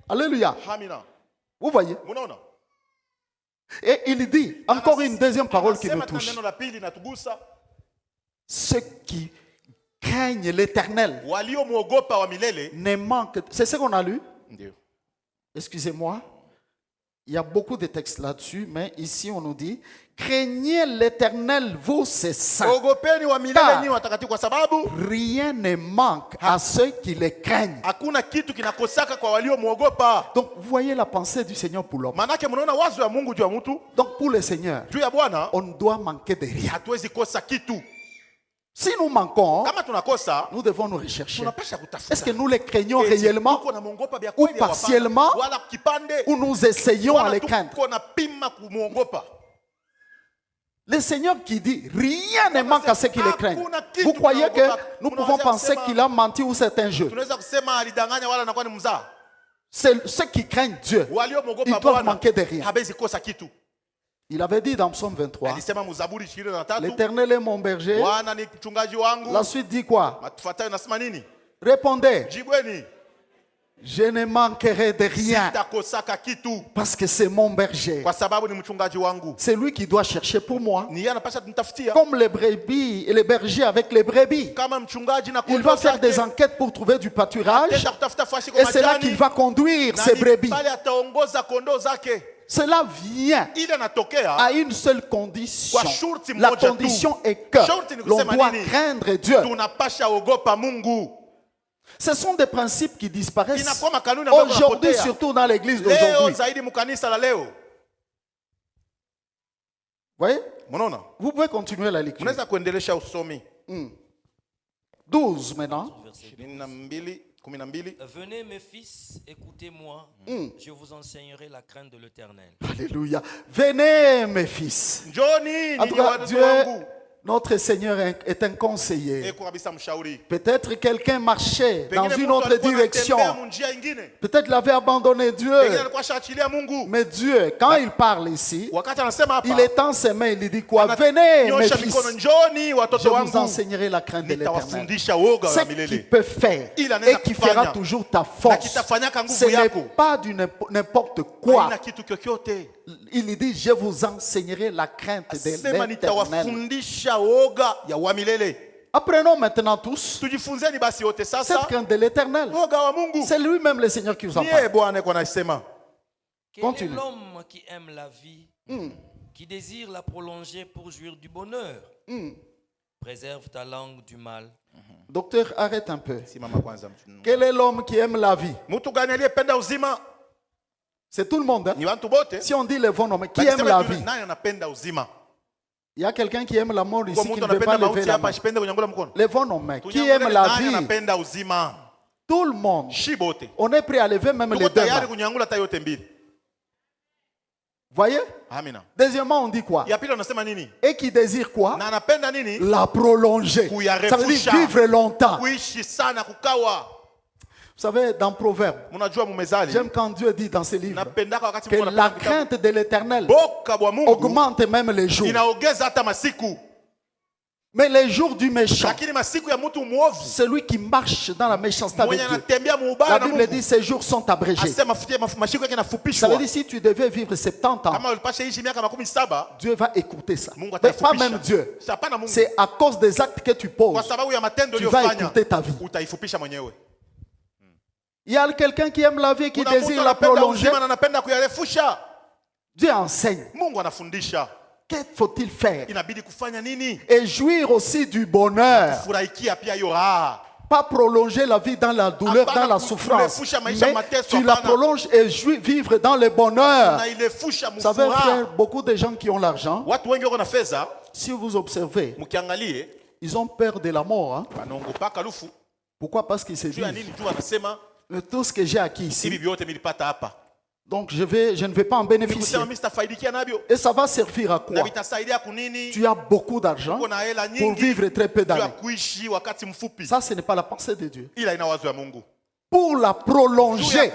Alléluia. Vous voyez? Et il dit, encore une deuxième parole qui me touche. Ceux qui craignent l'Éternel ne manquent. C'est ce qu'on a lu? Excusez-moi. Il y a beaucoup de textes là-dessus, mais ici on nous dit, craignez l'Éternel, vous ses saints. Rien ne manque à ceux qui les craignent. Donc vous voyez la pensée du Seigneur pour l'homme. Donc pour le Seigneur, on doit manquer de rien. Si nous manquons, nous devons nous rechercher. Est-ce que nous les craignons réellement ou partiellement ou nous essayons à les craindre? Le Seigneur qui dit rien ne manque à ceux qui les craignent. Vous croyez que nous pouvons penser qu'il a menti ou c'est un jeu? C'est ceux qui craignent Dieu. Ils doivent manquer de rien. Il avait dit dans Psaume 23, l'Éternel est mon berger. La suite dit quoi? Répondez. Je ne manquerai de rien parce que c'est mon berger. C'est lui qui doit chercher pour moi. Comme les brebis et les bergers avec les brebis. Il va faire des enquêtes pour trouver du pâturage. Et c'est là qu'il va conduire ces brebis. Cela vient à une seule condition. La condition est que l'on doit craindre Dieu. Ce sont des principes qui disparaissent aujourd'hui, surtout dans l'église d'aujourd'hui. Vous voyez? Vous pouvez continuer la lecture. 12 maintenant. Venez mes fils, écoutez-moi, je vous enseignerai la crainte de l'Éternel. Alléluia. Venez mes fils. En tout cas, Dieu, notre Seigneur est un conseiller. Peut-être quelqu'un marchait dans une autre direction. Peut-être l'avait abandonné Dieu. Mais Dieu, quand il parle ici, il étend ses mains, il dit quoi? Venez mes fils, je vous enseignerai la crainte de l'Éternel. Ce qu'il peut faire et qui fera toujours ta force, ce n'est pas du n'importe quoi. Il dit, je vous enseignerai la crainte de l'Éternel. Apprenons maintenant tous cette crainte de l'Éternel. C'est lui-même le Seigneur qui vous en parle. Quel est l'homme qui aime la vie, qui désire la prolonger pour jouir du bonheur? Préserve ta langue du mal. Docteur, arrête un peu. Quel est l'homme qui aime la vie? C'est tout le monde. Hein? Si on dit le bon homme, qui aime la vie? Il y a quelqu'un qui aime la mort ici qui ne veut pas lever la main. Le bon homme, qui aime la vie? Tout le monde. On est prêt à lever même les deux mains. Voyez? Deuxièmement, on dit quoi? Et qui désire quoi? La prolonger. Ça veut dire vivre longtemps. Vous savez, dans Proverbe, j'aime quand Dieu dit dans ses livres que la crainte de l'Éternel augmente même les jours. Mais les jours du méchant, celui qui marche dans la méchanceté avec Dieu, la Bible dit ces jours sont abrégés. Ça veut dire si tu devais vivre 70 ans, Dieu va écouter ça. Mais pas même Dieu. C'est à cause des actes que tu poses, tu vas écouter ta vie. Il y a quelqu'un qui aime la vie et qui désire la prolonger. Dieu enseigne. Que faut-il faire? Et jouir aussi du bonheur. Pas prolonger la vie dans la douleur, dans la souffrance. Mais tu la prolonges et vivre dans le bonheur. Vous savez, frère, beaucoup de gens qui ont l'argent, si vous observez, ils ont peur de la mort. Hein? Pourquoi? Parce qu'ils se disent, tout ce que j'ai acquis ici, donc je ne vais pas en bénéficier. Et ça va servir à quoi? Tu as beaucoup d'argent pour vivre très peu d'années. Ça, ce n'est pas la pensée de Dieu. Pour la prolonger.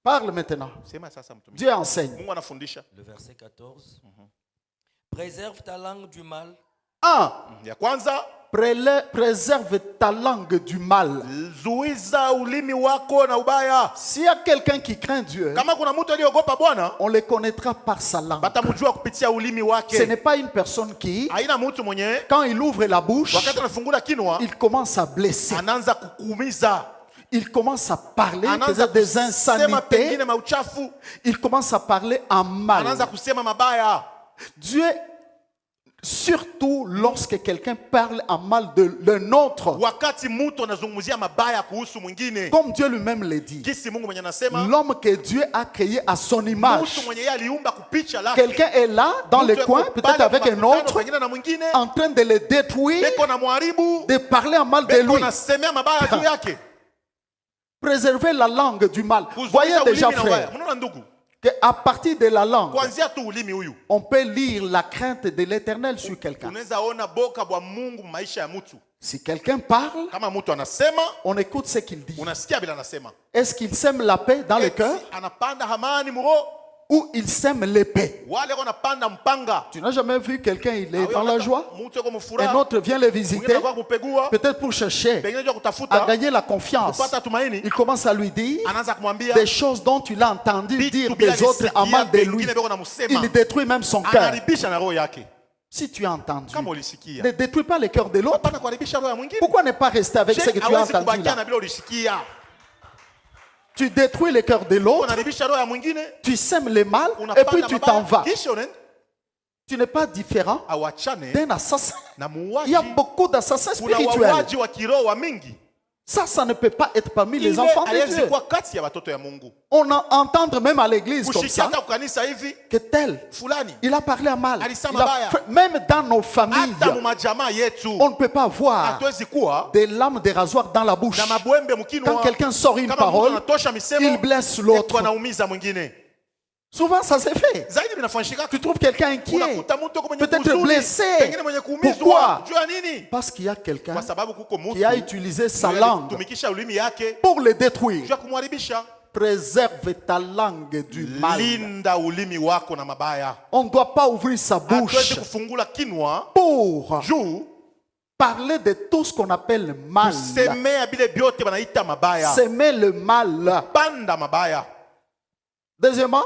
Parle maintenant. Dieu enseigne. Le verset 14. Préserve ta langue du mal. Préserve ta langue du mal. S'il y a quelqu'un qui craint Dieu, on le connaîtra par sa langue. Ce n'est pas une personne qui, quand il ouvre la bouche, il commence à blesser. Il commence à parler des insanités. Il commence à parler en mal. Dieu, surtout lorsque quelqu'un parle en mal d'un autre, comme Dieu lui-même le dit, l'homme que Dieu a créé à son image, quelqu'un est là dans le coin, peut-être avec un autre, en train de le détruire, de parler en mal de lui. Préserver la langue du mal. Voyez déjà, frère, qu'à partir de la langue, on peut lire la crainte de l'Éternel sur quelqu'un. Si quelqu'un parle, on écoute ce qu'il dit. Est-ce qu'il sème la paix dans le cœur ou il sème l'épée? Tu n'as jamais vu quelqu'un, il est dans la joie, un autre vient le visiter, peut-être pour chercher à gagner la confiance. Il commence à lui dire des choses dont tu l'as entendu dire des autres en mal de lui. Il détruit même son cœur. Si tu as entendu, ne détruis pas le cœur de l'autre. Pourquoi ne pas rester avec ce que tu as entendu là? Tu détruis le cœur de l'autre, tu sèmes le mal et puis tu t'en vas. Tu n'es pas différent d'un assassin. Il y a beaucoup d'assassins spirituels. Ça ne peut pas être parmi les enfants de Dieu. On entend même à l'église comme ça que tel, il a parlé à mal. Même dans nos familles, on ne peut pas voir des lames de rasoir dans la bouche. Quand quelqu'un sort une parole, il blesse l'autre. Souvent ça s'est fait. Tu trouves quelqu'un inquiet, peut-être blessé. Pourquoi? Parce qu'il y a quelqu'un qui a utilisé sa langue pour le détruire. Préserve ta langue du mal. On ne doit pas ouvrir sa bouche pour parler de tout ce qu'on appelle mal. S'aimer le mal. Deuxièmement,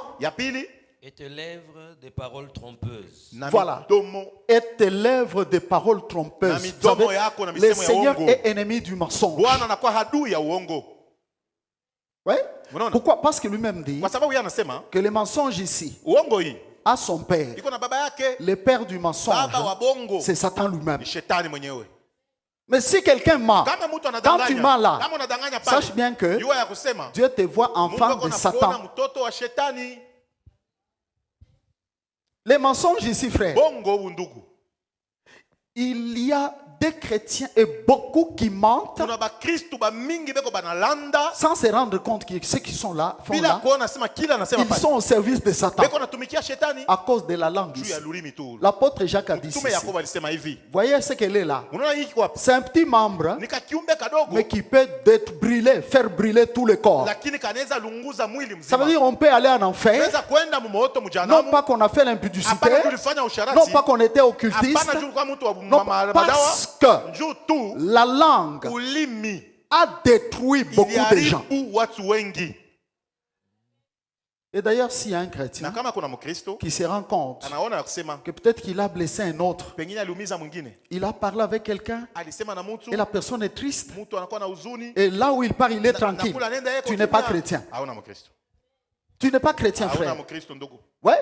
et tes lèvres des paroles trompeuses. Voilà. Et tes lèvres des paroles trompeuses. Vous savez, le Seigneur est ennemi du mensonge. Ouais? Pourquoi? Parce que lui-même dit que le mensonge ici a son père. Le père du mensonge, c'est Satan lui-même. Mais si quelqu'un ment, quand tu mens là, sache bien que Dieu te voit enfant de Satan. Les mensonges ici, frère, il y a des chrétiens et beaucoup qui mentent sans se rendre compte que ceux qui sont là, ils sont au service de Satan à cause de la langue ici. L'apôtre Jacques a dit ceci. Voyez ce qu'elle est là. C'est un petit membre, mais qui peut faire brûler tout le corps. Ça veut dire qu'on peut aller en enfer, non pas qu'on a fait l'impudicité, non pas qu'on était occultiste, non pas parce que la langue a détruit beaucoup de gens. Et d'ailleurs, s'il y a un chrétien qui se rend compte que peut-être qu'il a blessé un autre, il a parlé avec quelqu'un et la personne est triste, et là où il part, il est tranquille, tu n'es pas chrétien. Tu n'es pas chrétien, frère. Ouais.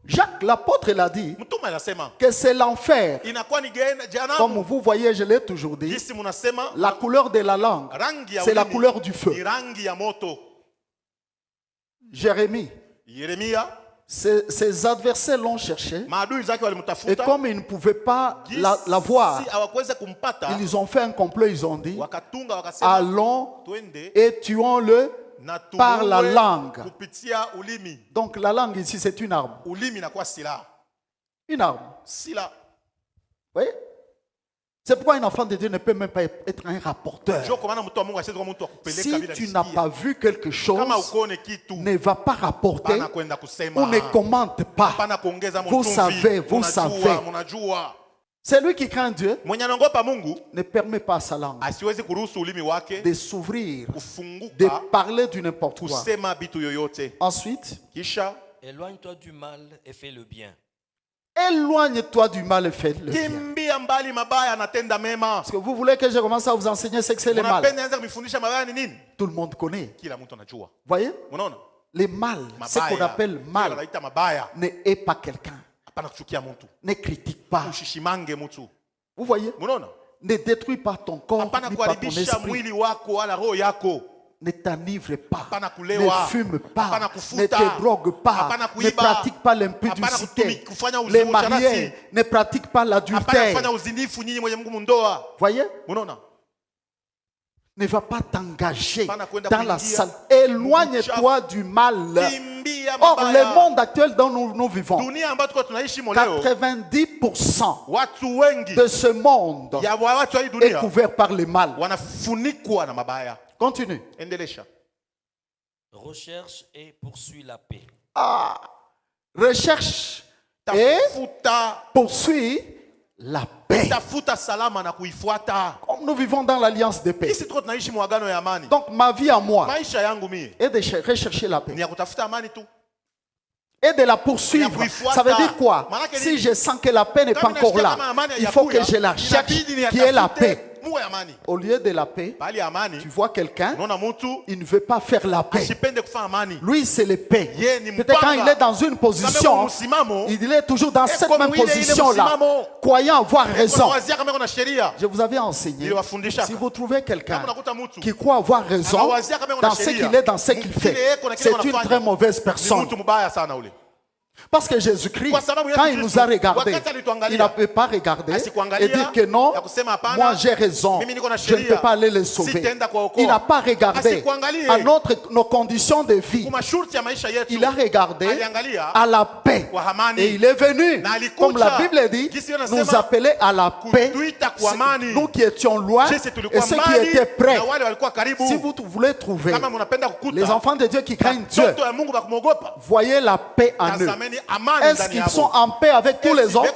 Jacques l'apôtre l'a dit Mtume anasema que c'est l'enfer. inakuwa ni jehanamu. Comme vous voyez, je l'ai toujours dit, Jinsi munasema la couleur de la langue, rangi ya c'est la ulimi couleur du feu. ni rangi ya moto. Jérémie, Yeremia ses adversaires l'ont cherché. maadui zake Et walimtafuta, comme ils ne pouvaient pas la voir, si hawakuweza kumpata, ils ont fait un complot, ils ont dit, wakatunga wakasema allons twende et tuons-le na par la tumuue langue. kupitia ulimi. Donc la langue ici, c'est une arme. Ulimi inakuwa silaha. Une arme. Silaha. Vous voyez? C'est pourquoi un enfant de Dieu ne peut même pas être un rapporteur. Si tu n'as pas vu quelque chose, ne va pas rapporter ou ne commente pas. Vous savez. Celui qui craint Dieu ne permet pas à sa langue de s'ouvrir, de parler du n'importe quoi. Ensuite, éloigne-toi du mal et fais le bien. Éloigne-toi du mal et fais le bien. Est-ce que vous voulez que je commence à vous enseigner ce que c'est le mal? Tout le monde connaît. Vous voyez? Le mal, ce qu'on appelle mal, ne hait pas quelqu'un. Ne critique pas. Vous voyez? Ne détruis pas ton corps, ni pas ton esprit. Ne t'enivre pas, ne fume pas, ne te drogue pas, ne pratique pas l'impudicité. Les mariés ne pratiquent pas l'adultère. Voyez? Ne va pas t'engager dans la salle. Éloigne-toi du mal. Or, le monde actuel dont nous vivons, 90% de ce monde est couvert par le mal. Continue. Recherche et poursuis la paix. Recherche et poursuis la paix. Comme nous vivons dans l'alliance de paix. Donc ma vie à moi est de rechercher la paix. Et de la poursuivre. Ça veut dire quoi? Si je sens que la paix n'est pas encore là, il faut que je la cherche, qui est la paix. Au lieu de la paix, tu vois quelqu'un, il ne veut pas faire la paix. Lui, c'est le paix. Peut-être quand il est dans une position, il est toujours dans cette même position-là, croyant avoir raison. Je vous avais enseigné, si vous trouvez quelqu'un qui croit avoir raison dans ce qu'il est, dans ce qu'il fait, c'est une très mauvaise personne. Parce que Jésus-Christ, quand il nous a regardés, il ne peut pas regarder et dire que non, moi j'ai raison, je ne peux pas aller les sauver. Il n'a pas regardé à nos conditions de vie. Il a regardé à la paix. Et il est venu, comme la Bible dit, nous appeler à la paix, nous qui étions loin et ceux qui étaient près. Si vous voulez trouver les enfants de Dieu qui craignent Dieu, voyez la paix en eux. Est-ce qu'ils sont en paix avec tous les autres?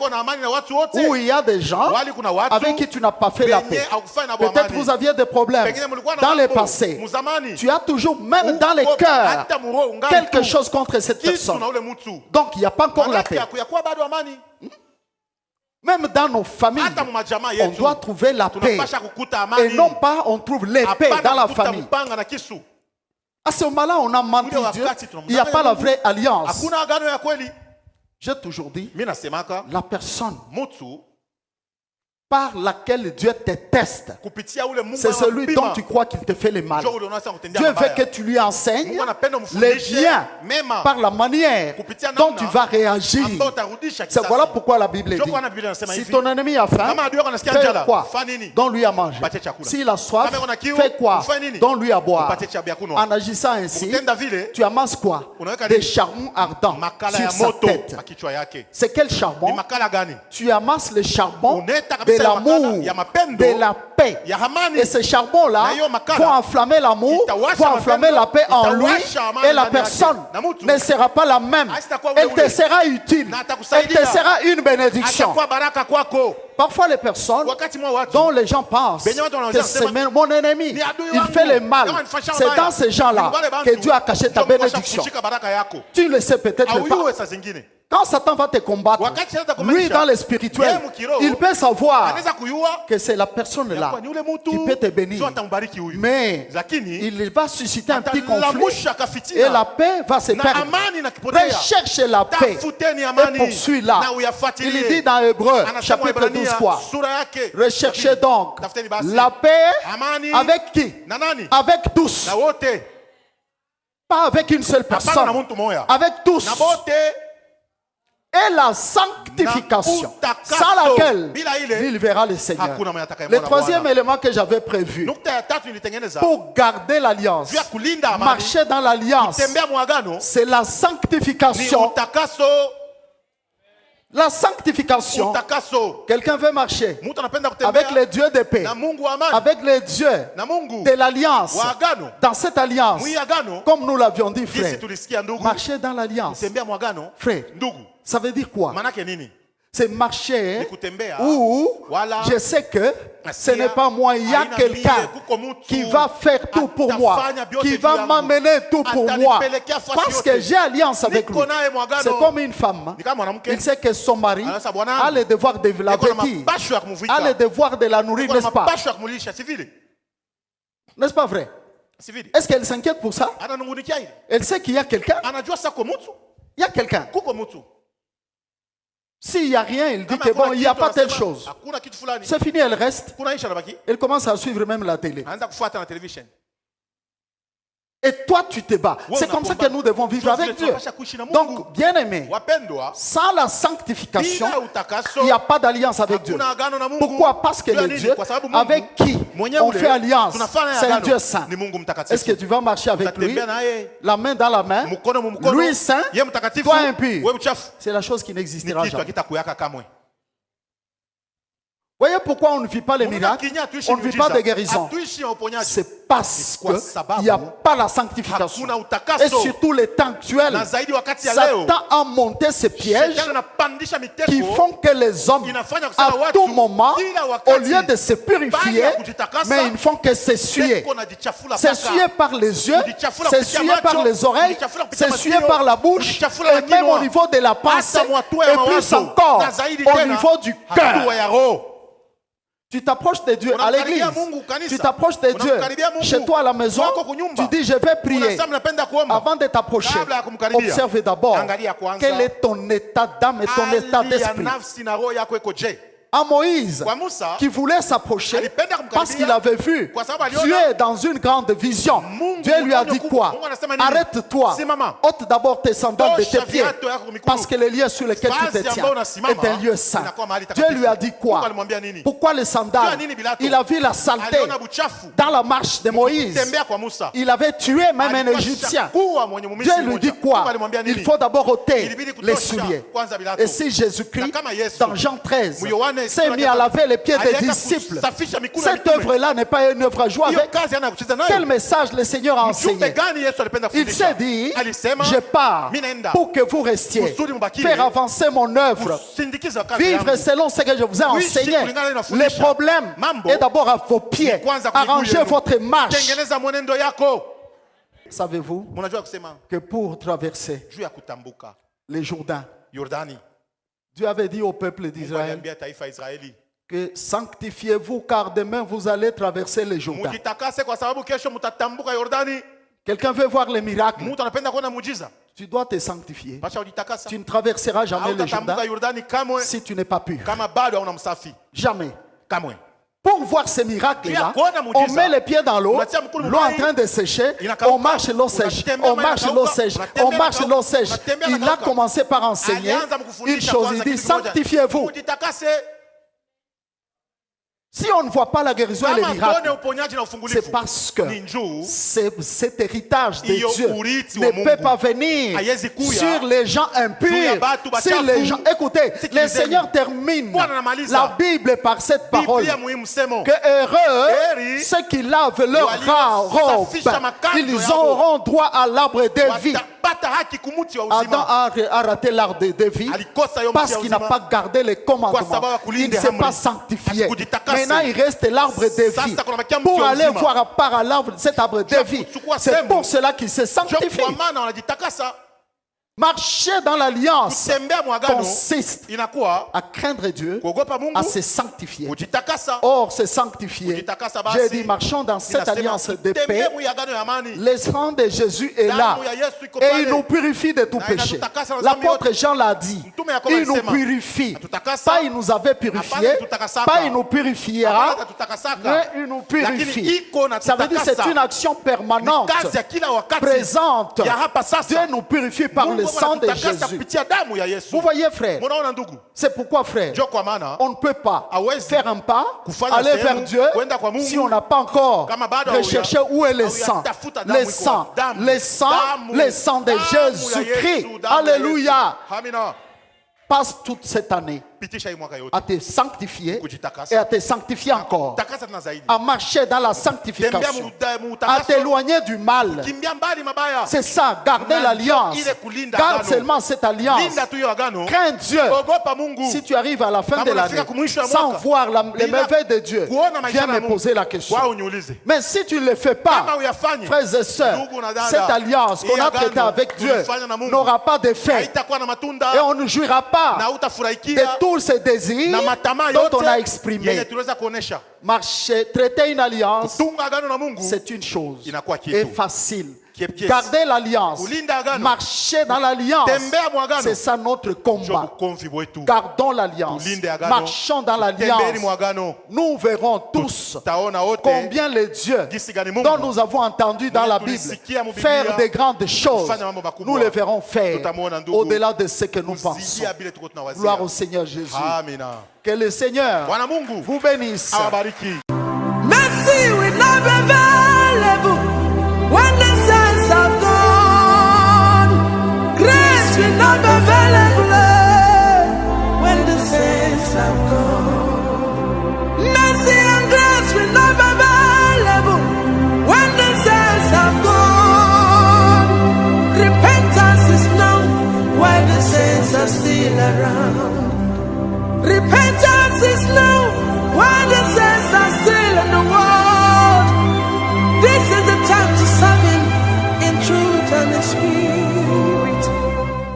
Ou il y a des gens avec qui tu n'as pas fait la paix? Peut-être vous aviez des problèmes dans le passé. Tu as toujours, même dans les cœurs, quelque chose contre cette personne. Donc il n'y a pas encore la paix. Même dans nos familles, on doit trouver la paix. Et non pas on trouve l'épée dans la famille. À ce moment-là, on a menti Dieu. Il n'y a pas la vraie alliance. J'ai toujours dit, la personne par laquelle Dieu te teste, c'est celui dont tu crois qu'il te fait le mal. Dieu veut que tu lui enseignes les biens par la manière dont tu vas réagir. C'est voilà pourquoi la Bible dit, si ton ennemi a faim, fais quoi? Donne-lui à manger. S'il a soif, fais quoi? Donne-lui à boire. En agissant ainsi, tu amasses quoi? Des charbons ardents sur sa tête. C'est quel charbon? Tu amasses le charbon de l'amour, de la paix. Et ce charbon-là vont enflammer l'amour, vont enflammer la paix en lui, et la personne ne sera pas la même. Elle te sera utile. Elle te sera une bénédiction. Parfois les personnes dont les gens pensent que c'est mon ennemi, il fait le mal. C'est dans ces gens-là que Dieu a caché ta bénédiction. Tu le sais peut-être pas. Quand Satan va te combattre, lui dans le spirituel, il peut savoir que c'est la personne là qui peut te bénir. Mais il va susciter un petit conflit et la paix va se perdre. Recherche la paix et poursuis-la. Il dit dans Hébreux chapitre 12 quoi? Recherchez donc la paix avec qui? Avec tous. Pas avec une seule personne. Avec tous. Et la sanctification, sans laquelle il verra le Seigneur. Le troisième élément que j'avais prévu pour garder l'alliance, marcher dans l'alliance, c'est la sanctification. La sanctification. Quelqu'un veut marcher avec les dieux de paix, avec les dieux de l'alliance. Dans cette alliance, comme nous l'avions dit, frère, marcher dans l'alliance. Frère, ça veut dire quoi? C'est marcher où je sais que ce n'est pas moi, il y a quelqu'un qui va faire tout pour moi, qui va m'amener tout pour moi, parce que j'ai alliance avec lui. C'est comme une femme. Il sait que son mari a le devoir de la vêtir, a le devoir de la nourrir, n'est-ce pas? N'est-ce pas vrai? Est-ce qu'elle s'inquiète pour ça? Elle sait qu'il y a quelqu'un. Il y a quelqu'un. S'il n'y a rien, il dit que bon, il n'y a pas telle chose. C'est fini, elle reste. Elle commence à suivre même la télé. Et toi, tu te bats. C'est comme ça que nous devons vivre avec Dieu. Donc, bien aimé, sans la sanctification, il n'y a pas d'alliance avec Dieu. Pourquoi? Parce que le Dieu avec qui on fait alliance, c'est un Dieu saint. Est-ce que tu vas marcher avec lui, la main dans la main, lui saint, toi impur? C'est la chose qui n'existera jamais. Voyez pourquoi on ne vit pas les miracles, on ne vit pas de guérison. C'est parce qu'il n'y a pas la sanctification. Et surtout les temps actuels, Satan a monté ces pièges qui font que les hommes, à tout moment, au lieu de se purifier, mais ils ne font que s'essuyer. S'essuyer par les yeux, s'essuyer par les oreilles, s'essuyer par la bouche, et même au niveau de la pensée, et plus encore au niveau du cœur. Tu t'approches de Dieu à l'église, tu t'approches de Dieu chez toi à la maison, tu dis je vais prier. Avant de t'approcher, observe d'abord quel est ton état d'âme et ton état d'esprit. À Moïse, qui voulait s'approcher parce qu'il avait vu Dieu dans une grande vision. Dieu lui a dit quoi? Arrête-toi, ôte d'abord tes sandales de tes pieds, parce que les lieux sur lesquels tu te tiens est un lieu saint. Dieu lui a dit quoi? Pourquoi les sandales? Il a vu la saleté dans la marche de Moïse. Il avait tué même un Égyptien. Dieu lui dit quoi? Il faut d'abord ôter les souliers. Et si Jésus-Christ, dans Jean 13, s'est mis à laver les pieds des disciples, cette œuvre-là n'est pas une œuvre à jouer avec. Quel message le Seigneur a enseigné? Il s'est dit, je pars pour que vous restiez, faire avancer mon œuvre, vivre selon ce que je vous ai enseigné. Le problème est d'abord à vos pieds. Arrangez votre marche. Savez-vous que pour traverser les Jourdains, Dieu avait dit au peuple d'Israël que sanctifiez-vous car demain vous allez traverser les Jourdains. Quelqu'un veut voir les miracles. Tu dois te sanctifier. Tu ne traverseras jamais les Jourdains si tu n'es pas pur. Jamais. Pour voir ces miracles-là, on met les pieds dans l'eau, l'eau en train de sécher, on marche, l'eau sèche, on marche, l'eau sèche, on marche, l'eau sèche. Il a commencé par enseigner une chose, il dit sanctifiez-vous. Si on ne voit pas la guérison et les miracles, c'est parce que cet héritage de Dieu ne peut pas venir sur les gens impurs. Sur les gens, écoutez, le Seigneur termine la Bible par cette parole que heureux ceux qui lavent leur robe, ils auront droit à l'arbre de vie. Adam a raté l'arbre de vie parce qu'il n'a pas gardé les commandements. Il ne s'est pas sanctifié. Maintenant, il reste l'arbre de vie. Pour aller voir à part l'arbre, cet arbre de vie, c'est pour cela qu'il s'est sanctifié. Marcher dans l'alliance consiste à craindre Dieu, à se sanctifier. Or, se sanctifier, j'ai dit, marchons dans cette alliance de paix. Le sang de Jésus est là et il nous purifie de tout péché. L'apôtre Jean l'a dit, il nous purifie. Pas il nous avait purifié, pas il nous purifiera, mais il nous purifie. Ça veut dire que c'est une action permanente, présente. Dieu nous purifie par le sang de Jésus. Vous voyez, frère, c'est pourquoi, frère, on ne peut pas faire un pas, aller vers Dieu, si on n'a pas encore recherché où est le sang. Le sang, le sang, le sang de Jésus-Christ. Alléluia. Passe toute cette année à te sanctifier et à te sanctifier encore, à marcher dans la sanctification, à t'éloigner du mal. C'est ça, garder l'alliance. Garde seulement cette alliance. Crains Dieu. Si tu arrives à la fin de l'année sans voir les merveilles de Dieu, viens me poser la question. Mais si tu ne le fais pas, frères et sœurs, cette alliance qu'on a traitée avec Dieu n'aura pas d'effet et on ne jouira pas de tous ces désirs dont on a exprimé. Marcher, traiter une alliance, c'est une chose et facile. Garder l'alliance, marcher dans l'alliance, c'est ça notre combat. Gardons l'alliance, marchons dans l'alliance. Nous verrons tous combien les dieux dont nous avons entendu dans la Bible faire de grandes choses, nous les verrons faire au-delà de ce que nous pensons. Gloire au Seigneur Jésus. Que le Seigneur vous bénisse. Mercy will not be available when the saints have gone. Grace will not be available when the saints have gone. Mercy and grace will not be available when the saints have gone. Repentance is known while the saints are still around. Repentance is known while the saints are still